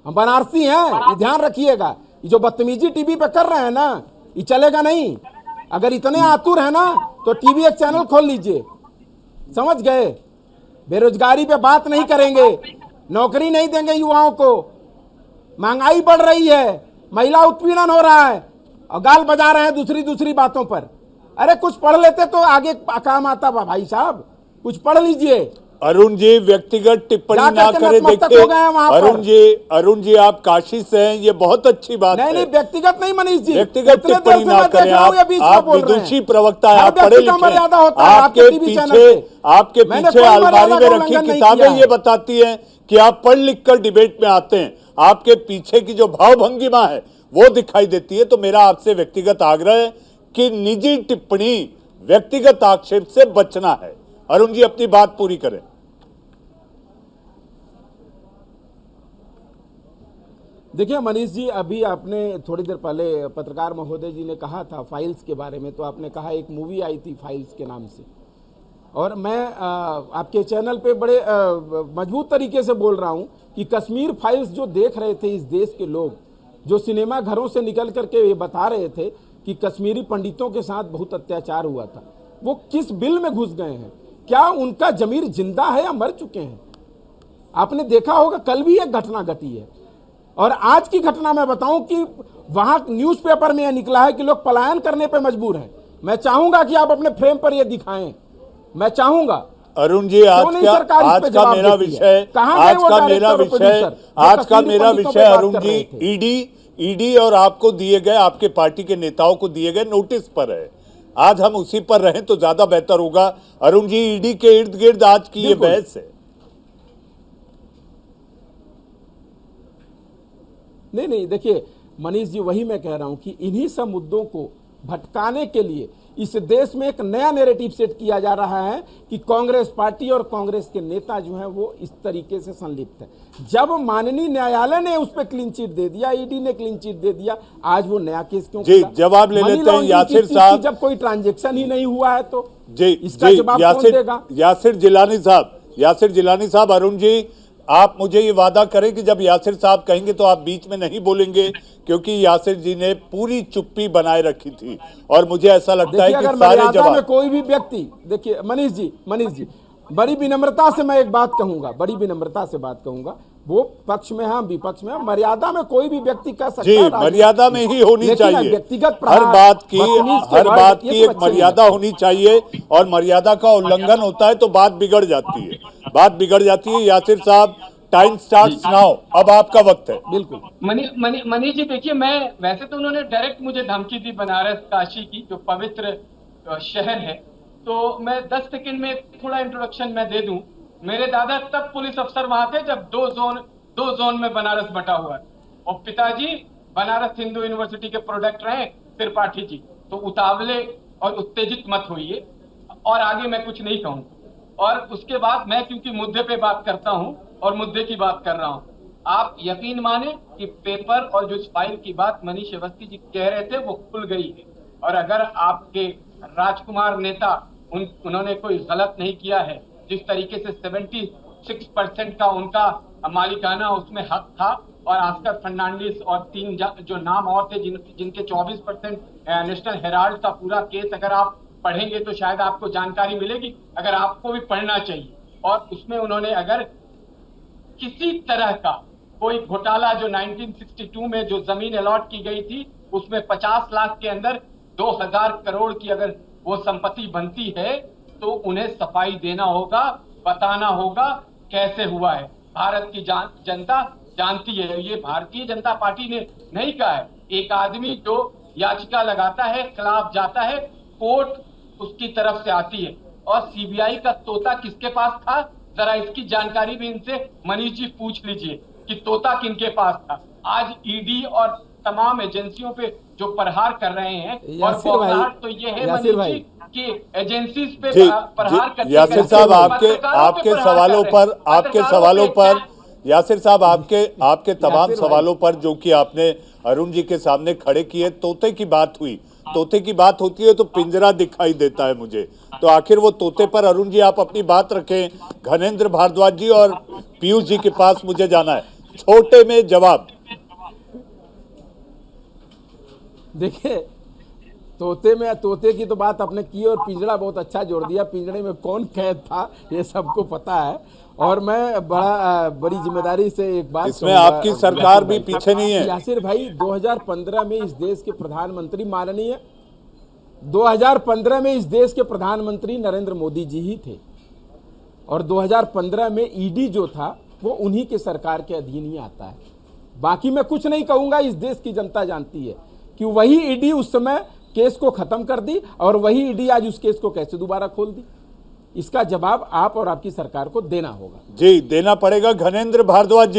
हम बनारसी हैं, ये ध्यान रखिएगा। ये जो बदतमीजी टीवी पे कर रहे हैं ना, ये चलेगा नहीं। अगर इतने आतुर है ना तो टीवी एक चैनल खोल लीजिए, समझ गए। बेरोजगारी पे बात नहीं करेंगे, नौकरी नहीं देंगे युवाओं को, महंगाई बढ़ रही है, महिला उत्पीड़न हो रहा है और गाल बजा रहे हैं दूसरी बातों पर। अरे कुछ पढ़ लेते तो आगे काम आता भाई साहब, कुछ पढ़ लीजिए। अरुण जी व्यक्तिगत टिप्पणी ना करें। देखिए अरुण जी आप काशी से हैं, ये बहुत अच्छी बात है। नहीं व्यक्तिगत नहीं मनीष जी, व्यक्तिगत टिप्पणी ना करें। आप विदुषी प्रवक्ता है, आप पढ़े लिखे, आपके पीछे अलमारी में रखी किताबें ये बताती हैं कि आप पढ़ लिख कर डिबेट में आते हैं। आपके पीछे की जो भावभंगिमा है वो दिखाई देती है। तो मेरा आपसे व्यक्तिगत आग्रह है कि निजी टिप्पणी, व्यक्तिगत आक्षेप से बचना है। अरुण जी अपनी बात पूरी करें। देखिए मनीष जी, अभी आपने थोड़ी देर पहले पत्रकार महोदय जी ने कहा था फाइल्स के बारे में, तो आपने कहा एक मूवी आई थी फाइल्स के नाम से, और मैं आपके चैनल पे बड़े मजबूत तरीके से बोल रहा हूं कि कश्मीर फाइल्स जो देख रहे थे इस देश के लोग, जो सिनेमा घरों से निकल करके ये बता रहे थे कि कश्मीरी पंडितों के साथ बहुत अत्याचार हुआ था, वो किस बिल में घुस गए हैं? क्या उनका जमीर जिंदा है या मर चुके हैं? आपने देखा होगा कल भी एक घटना घटी है, और आज की घटना मैं बताऊं कि वहां न्यूज़पेपर में यह निकला है कि लोग पलायन करने पे मजबूर हैं। मैं चाहूंगा कि आप अपने फ्रेम पर यह दिखाएं, मैं चाहूंगा। अरुण जी आज का मेरा विषय अरुण जी ईडी और आपको दिए गए, आपके पार्टी के नेताओं को दिए गए नोटिस पर है। आज हम उसी पर रहें तो ज्यादा बेहतर होगा। अरुण जी ईडी के इर्द गिर्द आज की ये बहस है। नहीं देखिए मनीष जी, वही मैं कह रहा हूं कि इन्हीं सब मुद्दों को भटकाने के लिए इस देश में एक नया नैरेटिव सेट किया जा रहा है कि कांग्रेस पार्टी और कांग्रेस के नेता जो हैं वो इस तरीके से संलिप्त है। जब माननीय न्यायालय ने उस पर क्लीन चिट दे दिया, ईडी ने क्लीन चिट दे दिया, आज वो नया केस क्यों? जी जवाब ले लेते हैं यासिर साहब। जब कोई ट्रांजेक्शन ही नहीं हुआ है तो जी इसका जवाब कौन देगा? यासिर जिलानी साहब, अरुण जी आप मुझे ये वादा करें कि जब यासिर साहब कहेंगे तो आप बीच में नहीं बोलेंगे, क्योंकि यासिर जी ने पूरी चुप्पी बनाए रखी थी और मुझे ऐसा लगता है कि सारे जवाब में कोई भी व्यक्ति, देखिए मनीष जी बड़ी विनम्रता से मैं एक बात कहूंगा, बड़ी विनम्रता से बात कहूंगा, वो पक्ष में हम विपक्ष में, मर्यादा में कोई भी व्यक्ति कह सकता है, मर्यादा में ही होनी चाहिए। व्यक्तिगत हर बात की एक मर्यादा होनी चाहिए, और मर्यादा का उल्लंघन होता है तो बात बिगड़ जाती है। यासिर साहब टाइम स्टार्ट्स नाउ, अब आपका वक्त है। बिल्कुल मनीष जी, देखिए मैं वैसे तो उन्होंने डायरेक्ट मुझे धमकी दी बनारस काशी की, जो पवित्र शहर है, तो मैं 10 सेकंड में थोड़ा इंट्रोडक्शन मैं दे दूं। मेरे दादा तब पुलिस अफसर वहां थे जब दो जोन में बनारस बटा हुआ, और पिताजी बनारस हिंदू यूनिवर्सिटी के प्रोडक्ट रहे त्रिपाठी जी। तो उतावले और उत्तेजित मत होइए, और आगे मैं कुछ नहीं कहूंगा। और उसके बाद मैं क्योंकि मुद्दे पे बात करता हूं और मुद्दे की बात कर रहा हूं, आप यकीन माने कि पेपर और जो फाइल की बात मनीष अवस्थी जी कह रहे थे वो खुल गई है। और अगर आपके राजकुमार नेता उन्होंने कोई गलत नहीं किया है, जिस तरीके से 76% का उनका मालिकाना उसमें हक था, और आस्कर फर्नांडिस और 3 जो नाम और थे जिनके 24% नेशनल हेराल्ड का पूरा केस अगर आप पढ़ेंगे तो शायद आपको जानकारी मिलेगी, अगर आपको भी पढ़ना चाहिए। और उसमें उन्होंने अगर किसी तरह का कोई घोटाला जो 1962 में जो जमीन अलॉट की गई थी उसमें 50 लाख के अंदर 2000 करोड़ की अगर वो संपत्ति बनती है तो उन्हें सफाई देना होगा, बताना होगा कैसे हुआ है। भारत की जनता जानती है, ये भारतीय जनता पार्टी ने नहीं कहा है। एक आदमी जो याचिका लगाता है, खिलाफ जाता है, कोर्ट उसकी तरफ से आती है। और सीबीआई का तोता किसके पास था, जरा इसकी जानकारी भी इनसे मनीष जी पूछ लीजिए कि तोता किनके पास था। आज ईडी और तमाम एजेंसियों पे जो प्रहार कर रहे हैं, और बौखलाहट तो ये है मनीष जी कि एजेंसीज पे प्रहार करते यासिर साहब आपके सवालों पर यासिर साहब आपके तमाम सवालों पर जो कि आपने अरुण जी के सामने खड़े किए, तोते की बात हुई। तोते की बात होती है तो पिंजरा दिखाई देता है मुझे, तो आखिर वो तोते पर अरुण जी आप अपनी बात रखें। घनेंद्र भारद्वाज जी और पीयूष जी के पास मुझे जाना है, छोटे में जवाब। देखिए, तोते की तो बात आपने की और पिंजरा बहुत अच्छा जोड़ दिया। पिंजरे में कौन कैद था ये सबको पता है, और मैं बड़ी जिम्मेदारी से एक बात इसमें आपकी सरकार भी पीछे नहीं है। यासिर भाई, 2015 में इस देश के प्रधानमंत्री माननीय 2015 में इस देश के प्रधानमंत्री नरेंद्र मोदी जी ही थे, और 2015 में ईडी जो था वो उन्हीं के सरकार के अधीन ही आता है। बाकी मैं कुछ नहीं कहूंगा, इस देश की जनता जानती है कि वही ईडी उस समय केस को खत्म कर दी और वही ईडी आज उस केस को कैसे दोबारा खोल दी। इसका जवाब आप और आपकी सरकार को देना होगा। जी, देना पड़ेगा। घनेंद्र भारद्वाज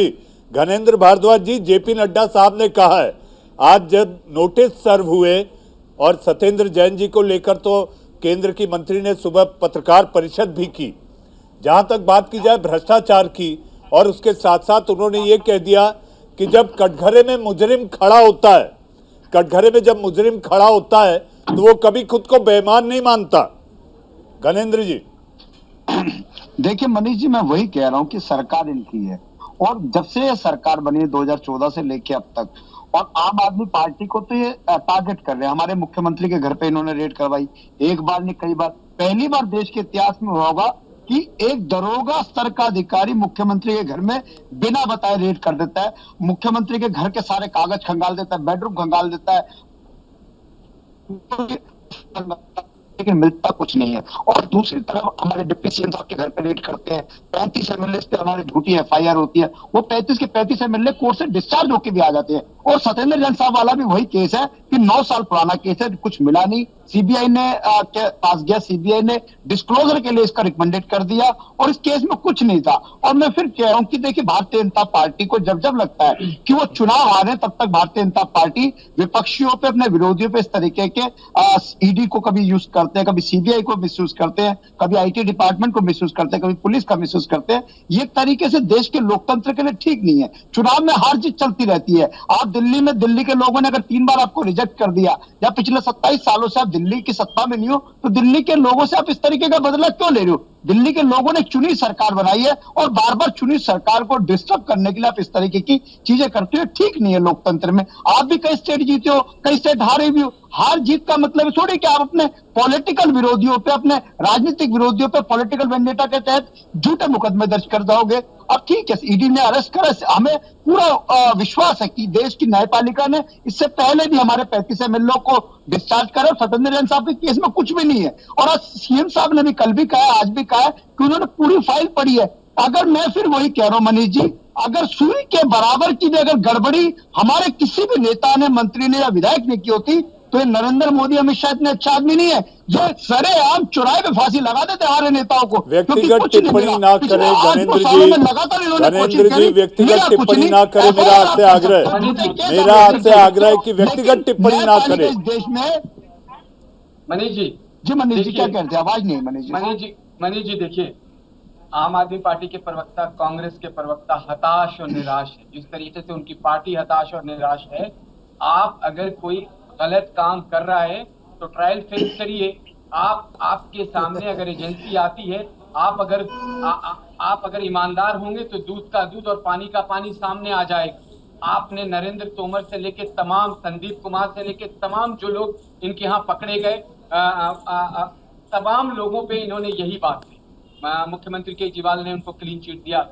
जी, जेपी नड्डा साहब ने कहा है आज जब नोटिस सर्व हुए, और सत्येंद्र जैन जी को लेकर तो केंद्र की मंत्री ने सुबह पत्रकार परिषद भी की। जहां तक बात की जाए भ्रष्टाचार की, और उसके साथ साथ उन्होंने ये कह दिया कि जब कटघरे में मुजरिम खड़ा होता है, तो वो कभी खुद को बेईमान नहीं मानता। घनेंद्र जी, देखिए मनीष जी, मैं वही कह रहा हूं कि सरकार इनकी है, और जब से ये सरकार बनी है 2014 से लेके अब तक, और आम आदमी पार्टी को तो ये टारगेट कर रहे हैं। हमारे मुख्यमंत्री के घर पे इन्होंने रेड करवाई, एक बार नहीं कई बार। पहली बार देश के इतिहास में होगा कि एक दरोगा स्तर का अधिकारी मुख्यमंत्री के घर में बिना बताए रेड कर देता है, मुख्यमंत्री के घर के सारे कागज खंगाल देता है, बेडरूम खंगाल देता है, लेकिन मिलता कुछ नहीं है। और दूसरी तरफ हमारे डिप्टी सीएम साहब के घर पे रेड करते हैं, 35 एमएलए पे हमारी झूठी एफआईआर होती है, वो 35 के 35 एमएलए कोर्ट से डिस्चार्ज होकर भी आ जाते हैं। और सत्येंद्र जैन साहब वाला भी वही केस है कि 9 साल पुराना केस है, कुछ मिला नहीं, सीबीआई ने पास गया, सीबीआई ने डिस्क्लोजर के लिए इसका रिकमेंडेड कर दिया, और इस केस में कुछ नहीं था। और मैं फिर कह रहा हूं कि देखिए, भारतीय जनता पार्टी को जब जब लगता है कि वो चुनाव हारे, तब तक भारतीय जनता पार्टी विपक्षियों पे, अपने विरोधियों पे इस तरीके के ईडी को कभी यूज करते हैं, कभी सीबीआई को मिसयूज करते हैं, कभी आईटी डिपार्टमेंट को मिसयूज करते हैं, कभी पुलिस का मिसयूज करते हैं। ये तरीके से देश के लोकतंत्र के लिए ठीक नहीं है। चुनाव में हार जीत चलती रहती है। आप दिल्ली के लोगों ने अगर 3 बार आपको रिजेक्ट कर दिया, या पिछले 27 सालों से आप दिल्ली की सत्ता में नहीं हो, तो दिल्ली के लोगों से आप इस तरीके का बदला क्यों ले रहे हो? दिल्ली के लोगों ने चुनी सरकार बनाई है, और बार बार चुनी सरकार को डिस्टर्ब करने के लिए आप इस तरीके की चीजें करते हो, ठीक नहीं है लोकतंत्र में। आप भी कई स्टेट जीते हो, कई स्टेट हारे भी हो। हार जीत का मतलब थोड़ी कि आप अपने पॉलिटिकल विरोधियों पे, अपने राजनीतिक विरोधियों पे पॉलिटिकल वेंडेटा के तहत झूठे मुकदमे दर्ज कर जाओगे। अब ठीक है, ईडी ने अरेस्ट करा, हमें पूरा विश्वास है कि देश की न्यायपालिका ने इससे पहले भी हमारे 35 एमएलए को डिस्चार्ज करा। सत्येंद्र जैन साहब के केस में कुछ भी नहीं है, और आज सीएम साहब ने भी कल भी कहा, आज भी कहा कि उन्होंने पूरी फाइल पढ़ी है। अगर मैं फिर वही कह रहा हूं मनीष जी, अगर सूर्य के बराबर की भी अगर गड़बड़ी हमारे किसी भी नेता ने, मंत्री ने या विधायक ने की होती, तो ये नरेंद्र मोदी, अमित शाह इतने अच्छा आदमी नहीं है जो सरेआम चौराहे पे फांसी लगा देते हमारे नेताओं को। व्यक्तिगत टिप्पणी ना करें घनेंद्र जी, व्यक्तिगत टिप्पणी ना करें, मेरा आपसे आग्रह है कि व्यक्तिगत टिप्पणी ना करें। देश में मनीष जी क्या कहते हैं? आवाज नहीं मनीष जी देखिए, आम आदमी पार्टी के प्रवक्ता, कांग्रेस के प्रवक्ता हताश और निराश है। जिस तरीके से उनकी पार्टी हताश और निराश है, आप अगर कोई गलत काम कर रहा है तो ट्रायल फेस करिए। आपके सामने अगर एजेंसी आती है, आप अगर ईमानदार होंगे तो दूध का दूध और पानी का पानी सामने आ जाएगा। आपने नरेंद्र तोमर से लेके तमाम, संदीप कुमार से लेके तमाम जो लोग इनके यहाँ पकड़े गए, तमाम लोगों पे इन्होंने यही बात की। मुख्यमंत्री केजरीवाल ने उनको क्लीन चिट दिया,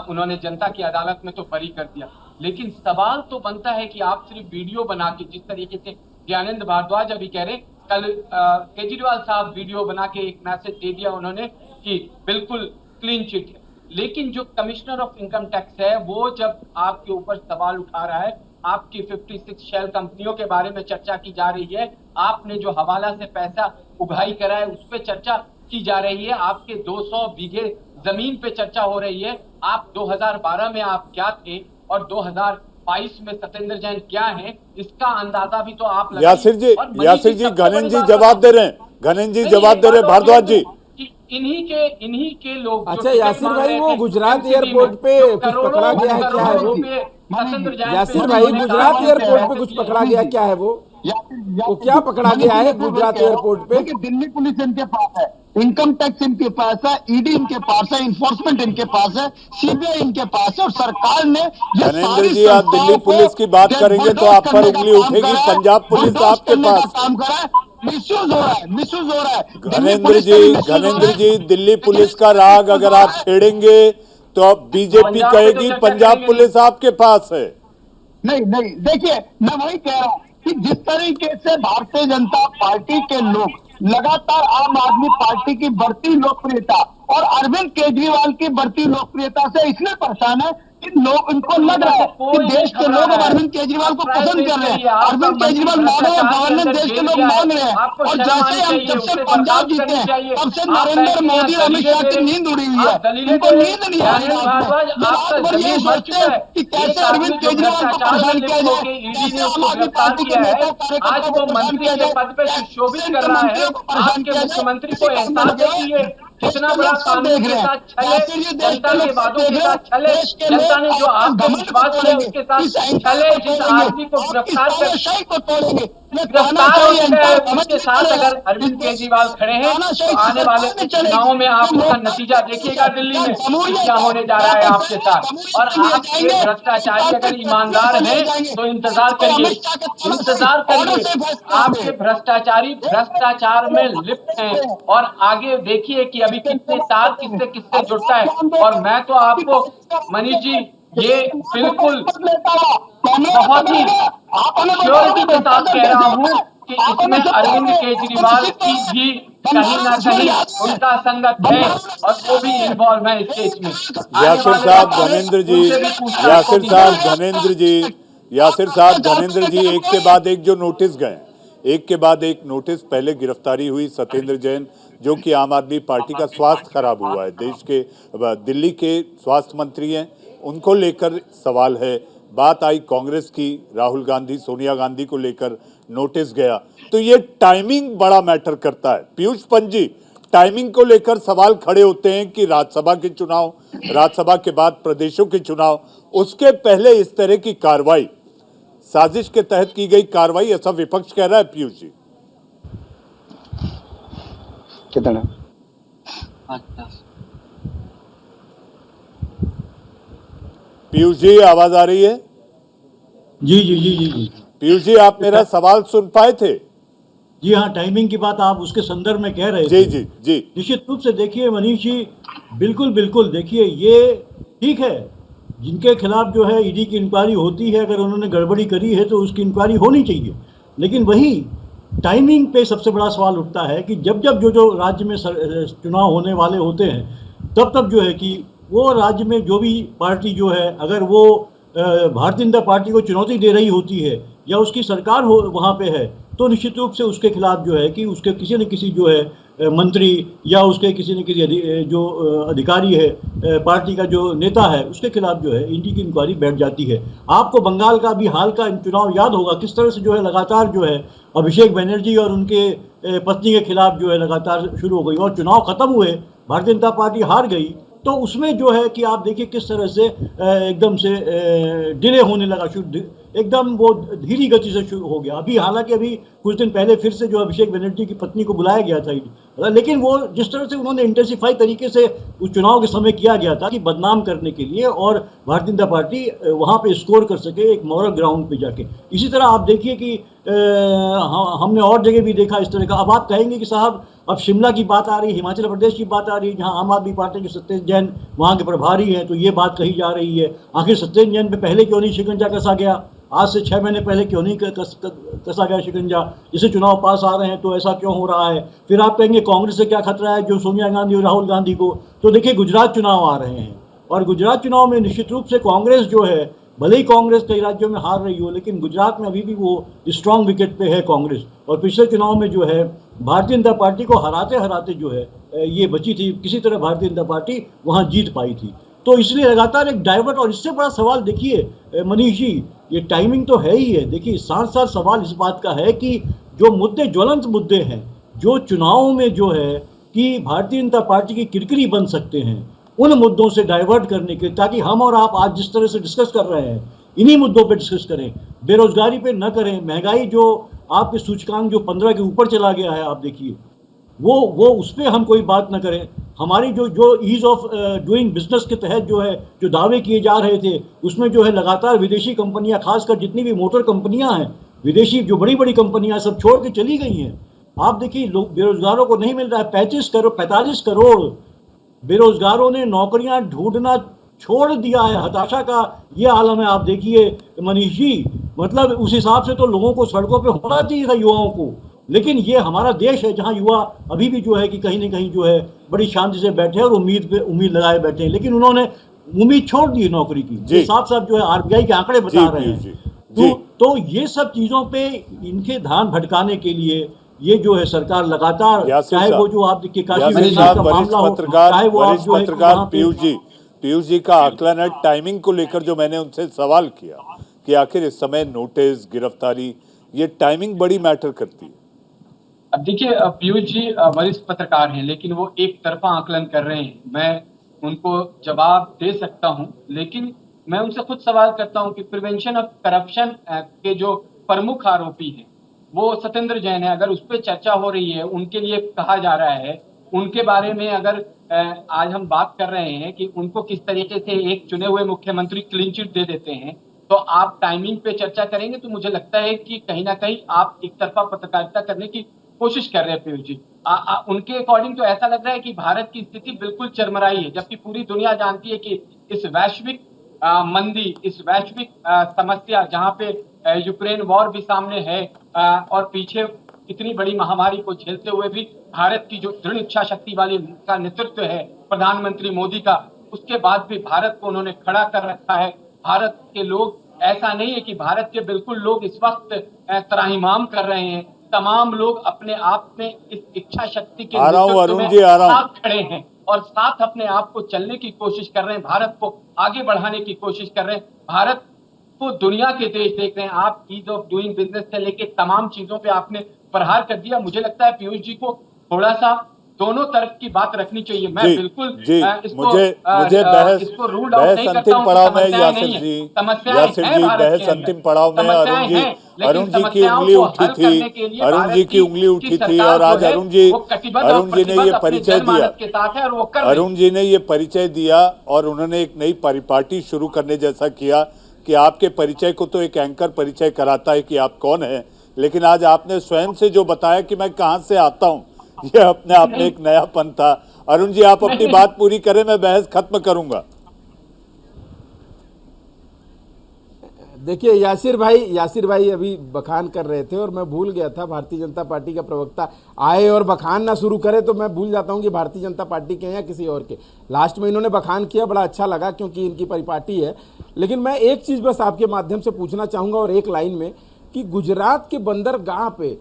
उन्होंने जनता की अदालत में तो बरी कर दिया। लेकिन सवाल तो बनता है कि आप सिर्फ वीडियो बना के, जिस तरीके से ज्ञानेंद्र भारद्वाज अभी कह रहे, कल केजरीवाल साहब वीडियो बना के एक मैसेज दे दिया उन्होंने कि बिल्कुल क्लीन चिट है। लेकिन जो कमिश्नर ऑफ इनकम टैक्स है, वो जब आपके ऊपर सवाल उठा रहा है, आपकी 56 शेल कंपनियों के बारे में चर्चा की जा रही है, आपने जो हवाला से पैसा उगाही करा है उस पर चर्चा की जा रही है, आपके 200 बीघे जमीन पे चर्चा हो रही है। आप 2012 में आप क्या थे और 2022 में सत्येंद्र जैन क्या है, इसका अंदाजा भी तो आप लगाइए। यासिर जी, घनेन्द्र जी जवाब दे रहे हैं, घनेन्द्र जी जवाब दे रहे हैं भारद्वाज जी। इन्हीं के लोग। अच्छा यासिर भाई, वो गुजरात एयरपोर्ट पे कुछ पकड़ा गया है, क्या है वो? यासिर भाई, गुजरात एयरपोर्ट पे कुछ पकड़ा गया, क्या है वो क्या पकड़ा गया है गुजरात एयरपोर्ट पे? दिल्ली पुलिस इनके पास है, इनकम टैक्स इनके पास है, ईडी इनके पास है, इन्फोर्समेंट इनके पास है, सीबीआई इनके पास है, और सरकार ने धनेंद्र जी, आप दिल्ली पुलिस की बात करेंगे तो आप पर उंगली उठेगी। पंजाब पुलिस आपके पास काम कर रहा है, मिसयूज हो रहा है। घनेंद्र जी, दिल्ली पुलिस का राग अगर आप छेड़ेंगे तो अब बीजेपी कहेगी पंजाब पुलिस आपके पास है। नहीं, देखिए, मैं वही कह रहा हूँ कि जिस तरीके से भारतीय जनता पार्टी के लोग लगातार आम आदमी पार्टी की बढ़ती लोकप्रियता और अरविंद केजरीवाल की बढ़ती लोकप्रियता से इसलिए परेशान है कि लोग, इनको लग रहा है कि देश के लोग अब अरविंद केजरीवाल को पसंद कर रहे हैं। Arvind Kejriwal model of governance देश के लोग मांग रहे हैं, और जैसे हम जब से पंजाब जीते हैं तब से नरेंद्र मोदी और अमित शाह की नींद उड़ी हुई है, इनको नींद नहीं आ रही रात भर ये सोचते हैं कि कैसे अरविंद केजरीवाल को परेशान किया जाए, कैसे आम आदमी पार्टी के नेता कार्यकर्ताओं को परेशान किया जाए, कैसे मंत्रियों को परेशान किया जाए। मुख्यमंत्री को एहसास है कितना बड़ा कानून के साथ छले, जनता के वादों के साथ छले, जनता ने जो आपको विश्वास किया उसके साथ छले, जिस आदमी को गिरफ्तार हो चुका है उसके साथ अगर अरविंद केजरीवाल खड़े हैं तो आने वाले चुनावों में आप उसका नतीजा देखिएगा दिल्ली में क्या होने जा रहा है आपके साथ। और आपके भ्रष्टाचारी अगर ईमानदार हैं तो इंतजार करिए। आपके भ्रष्टाचारी भ्रष्टाचार में लिप्त हैं, और आगे देखिए कि अभी कितने तार किससे जुड़ता है। और मैं तो आपको मनीष जी ये बिल्कुल बहुत ही श्योरिटी के साथ कह रहा हूँ कि इसमें अरविंद केजरीवाल की भी कहीं ना कहीं उनका संगत है और वो भी इन्वॉल्व है इस केस में। यासिर साहब, धनेंद्र जी, एक के बाद एक जो नोटिस गए, एक के बाद एक नोटिस। पहले गिरफ्तारी हुई सत्येंद्र जैन, जो कि आम आदमी पार्टी का स्वास्थ्य खराब हुआ है, देश के दिल्ली के स्वास्थ्य मंत्री हैं, उनको लेकर सवाल है। बात आई कांग्रेस की, राहुल गांधी, सोनिया गांधी को लेकर नोटिस गया, तो ये टाइमिंग बड़ा मैटर करता है। पीयूष पंत जी, टाइमिंग को लेकर सवाल खड़े होते हैं कि राज्यसभा के चुनाव, राज्यसभा के बाद प्रदेशों के चुनाव, उसके पहले इस तरह की कार्रवाई साजिश के तहत की गई कार्रवाई, ऐसा विपक्ष कह रहा है। पीयूष जी, कितना पीयूष जी आवाज आ रही है? जी। पीयूष जी, आप मेरा सवाल सुन पाए थे? जी हाँ, टाइमिंग की बात आप उसके संदर्भ में कह रहे थे। जी। निश्चित रूप से देखिए मनीष जी, बिल्कुल देखिए, ये ठीक है, जिनके खिलाफ जो है ईडी की इंक्वायरी होती है, अगर उन्होंने गड़बड़ी करी है तो उसकी इंक्वायरी होनी चाहिए। लेकिन वही टाइमिंग पे सबसे बड़ा सवाल उठता है कि जब जो राज्य में चुनाव होने वाले होते हैं तब जो है कि वो राज्य में जो भी पार्टी जो है, अगर वो भारतीय जनता पार्टी को चुनौती दे रही होती है या उसकी सरकार हो वहाँ पे है, तो निश्चित रूप से उसके खिलाफ जो है कि उसके किसी न किसी जो है मंत्री या उसके किसी न किसी जो अधिकारी है, पार्टी का जो नेता है, उसके खिलाफ जो है ईडी की इंक्वायरी बैठ जाती है। आपको बंगाल का भी हाल का चुनाव याद होगा, किस तरह से जो है लगातार जो है अभिषेक बनर्जी और उनके पत्नी के खिलाफ जो है लगातार शुरू हो गई, और चुनाव खत्म हुए, भारतीय जनता पार्टी हार गई। तो उसमें जो है कि आप देखिए किस तरह से एकदम से डिले होने लगा, एकदम वो धीमी गति से शुरू हो गया। अभी हालांकि अभी कुछ दिन पहले फिर से जो अभिषेक बनर्जी की पत्नी को बुलाया गया था ईडी, लेकिन वो जिस तरह से उन्होंने इंटेंसिफाई तरीके से उस चुनाव के समय किया गया था कि बदनाम करने के लिए और भारतीय जनता पार्टी वहाँ पे स्कोर कर सके एक मॉरल ग्राउंड पे जाके। इसी तरह आप देखिए कि हमने और जगह भी देखा इस तरह का। अब आप कहेंगे कि साहब अब शिमला की बात आ रही है, हिमाचल प्रदेश की बात आ रही है, जहां आम आदमी पार्टी के सत्येंद्र जैन वहां के प्रभारी हैं, तो ये बात कही जा रही है। आखिर सत्येंद्र जैन पे पहले क्यों नहीं शिकंजा कसा गया? आज से 6 महीने पहले क्यों नहीं कसा गया शिकंजा? जिसे चुनाव पास आ रहे हैं तो ऐसा क्यों हो रहा है? फिर आप कहेंगे कांग्रेस से क्या खतरा है जो सोनिया गांधी और राहुल गांधी को। तो देखिए गुजरात चुनाव आ रहे हैं और गुजरात चुनाव में निश्चित रूप से कांग्रेस जो है, भले ही कांग्रेस कई राज्यों में हार रही हो, लेकिन गुजरात में अभी भी वो स्ट्रांग विकेट पे है कांग्रेस। और पिछले चुनाव में जो है भारतीय जनता पार्टी को हराते हराते जो है ये बची थी, किसी तरह भारतीय जनता पार्टी वहां जीत पाई थी। तो इसलिए लगातार एक डाइवर्ट। और इससे बड़ा सवाल देखिए मनीष जी, ये टाइमिंग तो है ही है। देखिए साथ साथ सवाल इस बात का है कि जो मुद्दे, ज्वलंत मुद्दे हैं जो चुनाव में जो है कि भारतीय जनता पार्टी की किरकिरी बन सकते हैं, उन मुद्दों से डाइवर्ट करने के, ताकि हम और आप आज जिस तरह से डिस्कस कर रहे हैं इन्हीं मुद्दों पे डिस्कस करें, बेरोजगारी पे न करें। महंगाई जो आपके सूचकांक जो 15 के ऊपर चला गया है, आप देखिए वो उस पर हम कोई बात न करें। हमारी जो ईज ऑफ डूइंग बिजनेस के तहत जो है जो दावे किए जा रहे थे, उसमें जो है लगातार विदेशी कंपनियां, खासकर जितनी भी मोटर कंपनियां हैं, विदेशी जो बड़ी बड़ी कंपनियां सब छोड़ के चली गई हैं। आप देखिए लोग, बेरोजगारों को नहीं मिल रहा है। 45 करोड़ बेरोजगारों ने नौकरियां ढूंढना छोड़ दिया है। हताशा का ये आलम है। आप देखिए मनीष जी, मतलब उस हिसाब से तो लोगों को सड़कों पे होना चाहिए था, युवाओं को। लेकिन ये हमारा देश है जहां युवा अभी भी जो है कि कहीं ना कहीं जो है बड़ी शांति से बैठे हैं और उम्मीद लगाए बैठे हैं, लेकिन उन्होंने उम्मीद छोड़ दी नौकरी की। ये साफ साफ जो है आरबीआई के आंकड़े बता रहे हैं। तो ये सब चीजों पे इनके ध्यान भटकाने के लिए ये जो है सरकार लगातार, चाहे वो जो आप देखिए काशी का मामला हो, चाहे वो आप जो है पत्रकार पीयूष जी का आकलन है टाइमिंग को लेकर, जो मैंने उनसे सवाल किया कि आखिर इस समय नोटिस, गिरफ्तारी, ये टाइमिंग बड़ी मैटर करती है। अब देखिए पीयूष जी वरिष्ठ पत्रकार हैं, लेकिन वो एक तरफा आकलन कर रहे हैं। मैं उनको जवाब दे सकता हूं, लेकिन मैं उनसे खुद सवाल करता हूं कि प्रिवेंशन ऑफ करप्शन के जो प्रमुख आरोपी हैं वो सत्येंद्र जैन है। अगर उस पर चर्चा हो रही है, उनके लिए कहा जा रहा है, उनके बारे में अगर आज हम बात कर रहे हैं कि उनको किस तरीके से एक चुने हुए मुख्यमंत्री क्लीन चिट दे देते हैं, तो आप टाइमिंग पे चर्चा करेंगे तो मुझे लगता है कि कहीं ना कहीं आप एक तरफा पत्रकारिता करने की कोशिश कर रहे हैं पीयूष जी। उनके अकॉर्डिंग तो ऐसा लग रहा है कि भारत की स्थिति बिल्कुल चरमराई है, जबकि पूरी दुनिया जानती है कि इस वैश्विक मंदी, इस वैश्विक समस्या जहां पे यूक्रेन वॉर भी सामने है और पीछे इतनी बड़ी महामारी को झेलते हुए भी भारत की जो दृढ़ इच्छा शक्ति वाली का नेतृत्व है प्रधानमंत्री मोदी का, उसके बाद भी भारत को उन्होंने खड़ा कर रखा है। भारत के लोग, ऐसा नहीं है कि भारत के बिल्कुल लोग इस वक्त त्राहिमाम कर रहे हैं, तमाम लोग अपने आप में इस इच्छा शक्ति के नेतृत्व में साथ खड़े हैं और साथ अपने आप को चलने की कोशिश कर रहे हैं, भारत को आगे बढ़ाने की कोशिश कर रहे हैं। भारत को दुनिया के देश देख रहे हैं। आप ईज ऑफ डूइंग बिजनेस से लेके तमाम चीजों पे आपने प्रहार कर दिया। मुझे लगता है पीयूष जी को थोड़ा सा दोनों तरफ की बात रखनी चाहिए। मैं बिल्कुल इसको रूल आउट नहीं करता हूं। पड़ाव में यासिर जी बहस अंतिम पड़ाव में अरुण जी की उंगली उठी थी, अरुण जी की उंगली उठी थी और आज अरुण जी ने ये परिचय दिया, अरुण जी ने ये परिचय दिया और उन्होंने एक नई परिपाटी शुरू करने जैसा किया कि आपके परिचय को तो एक एंकर परिचय कराता है कि आप कौन हैं, लेकिन आज आपने स्वयं से जो बताया कि मैं कहां से आता हूं, ये अपने आप में एक नयापन था। अरुण जी आप अपनी बात पूरी करें, मैं बहस खत्म करूंगा। देखिए यासिर भाई अभी बखान कर रहे थे और मैं भूल गया था, भारतीय जनता पार्टी का प्रवक्ता आए और बखान ना शुरू करे तो मैं भूल जाता हूं कि भारतीय जनता पार्टी के हैं या किसी और के। लास्ट में इन्होंने बखान किया, बड़ा अच्छा लगा क्योंकि इनकी परिपाटी है। लेकिन मैं एक चीज बस आपके माध्यम से पूछना चाहूंगा और एक लाइन में, कि गुजरात के बंदरगाह पे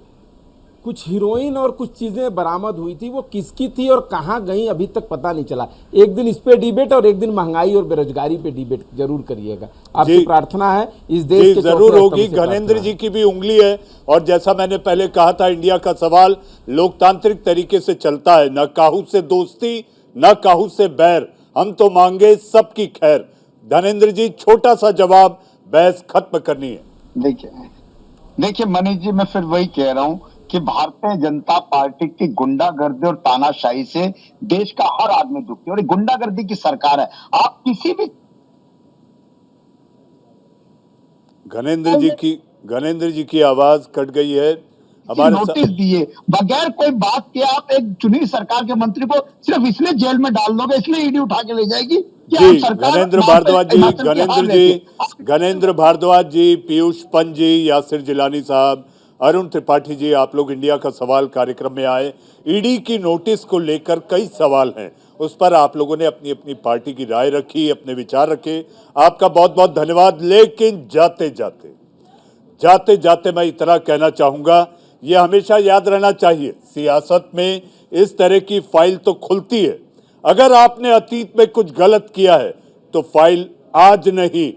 कुछ हीरोइन और कुछ चीजें बरामद हुई थी, वो किसकी थी और कहां गई अभी तक पता नहीं चला। एक दिन इस पे डिबेट और एक दिन महंगाई और बेरोजगारी पे डिबेट जरूर करिएगा। आपसे प्रार्थना है, इस देश के जरूर होगी। गणेंद्र जी की भी उंगली है और जैसा मैंने पहले कहा था, इंडिया का सवाल लोकतांत्रिक तरीके से चलता है, न काहू से दोस्ती न काहू से बैर, हम तो मांगे सबकी खैर। धनेंद्र जी छोटा सा जवाब, बहस खत्म करनी है। देखिए मनीष जी, मैं फिर वही कह रहा हूं कि भारतीय जनता पार्टी की गुंडागर्दी और तानाशाही से देश का हर आदमी दुखी है और ये गुंडागर्दी की सरकार है। आप किसी भी घनेंद्र जी की आवाज कट गई है हमारे नोटिस दिए बगैर कोई बात किए आप एक चुनी सरकार के मंत्री को सिर्फ इसलिए जेल में डाल दोगे, इसलिए ईडी उठा के ले जाएगी कि जी। आप सरकार घनेंद्र भारद्वाज जी, पीयूष पंत जी, यासिर जिलानी साहब, अरुण त्रिपाठी जी, आप लोग इंडिया का सवाल कार्यक्रम में आए। ईडी की नोटिस को लेकर कई सवाल हैं, उस पर आप लोगों ने अपनी अपनी पार्टी की राय रखी, अपने विचार रखे। आपका बहुत बहुत धन्यवाद। लेकिन जाते जाते मैं इतना कहना चाहूंगा, यह हमेशा याद रहना चाहिए, सियासत में इस तरह की फाइल तो खुलती है। अगर आपने अतीत में कुछ गलत किया है तो फाइल आज नहीं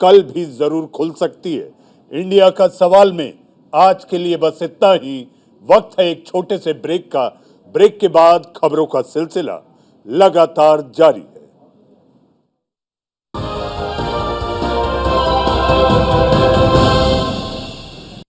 कल भी जरूर खुल सकती है। इंडिया का सवाल में आज के लिए बस इतना ही। वक्त है एक छोटे से ब्रेक का। ब्रेक के बाद खबरों का सिलसिला लगातार जारी।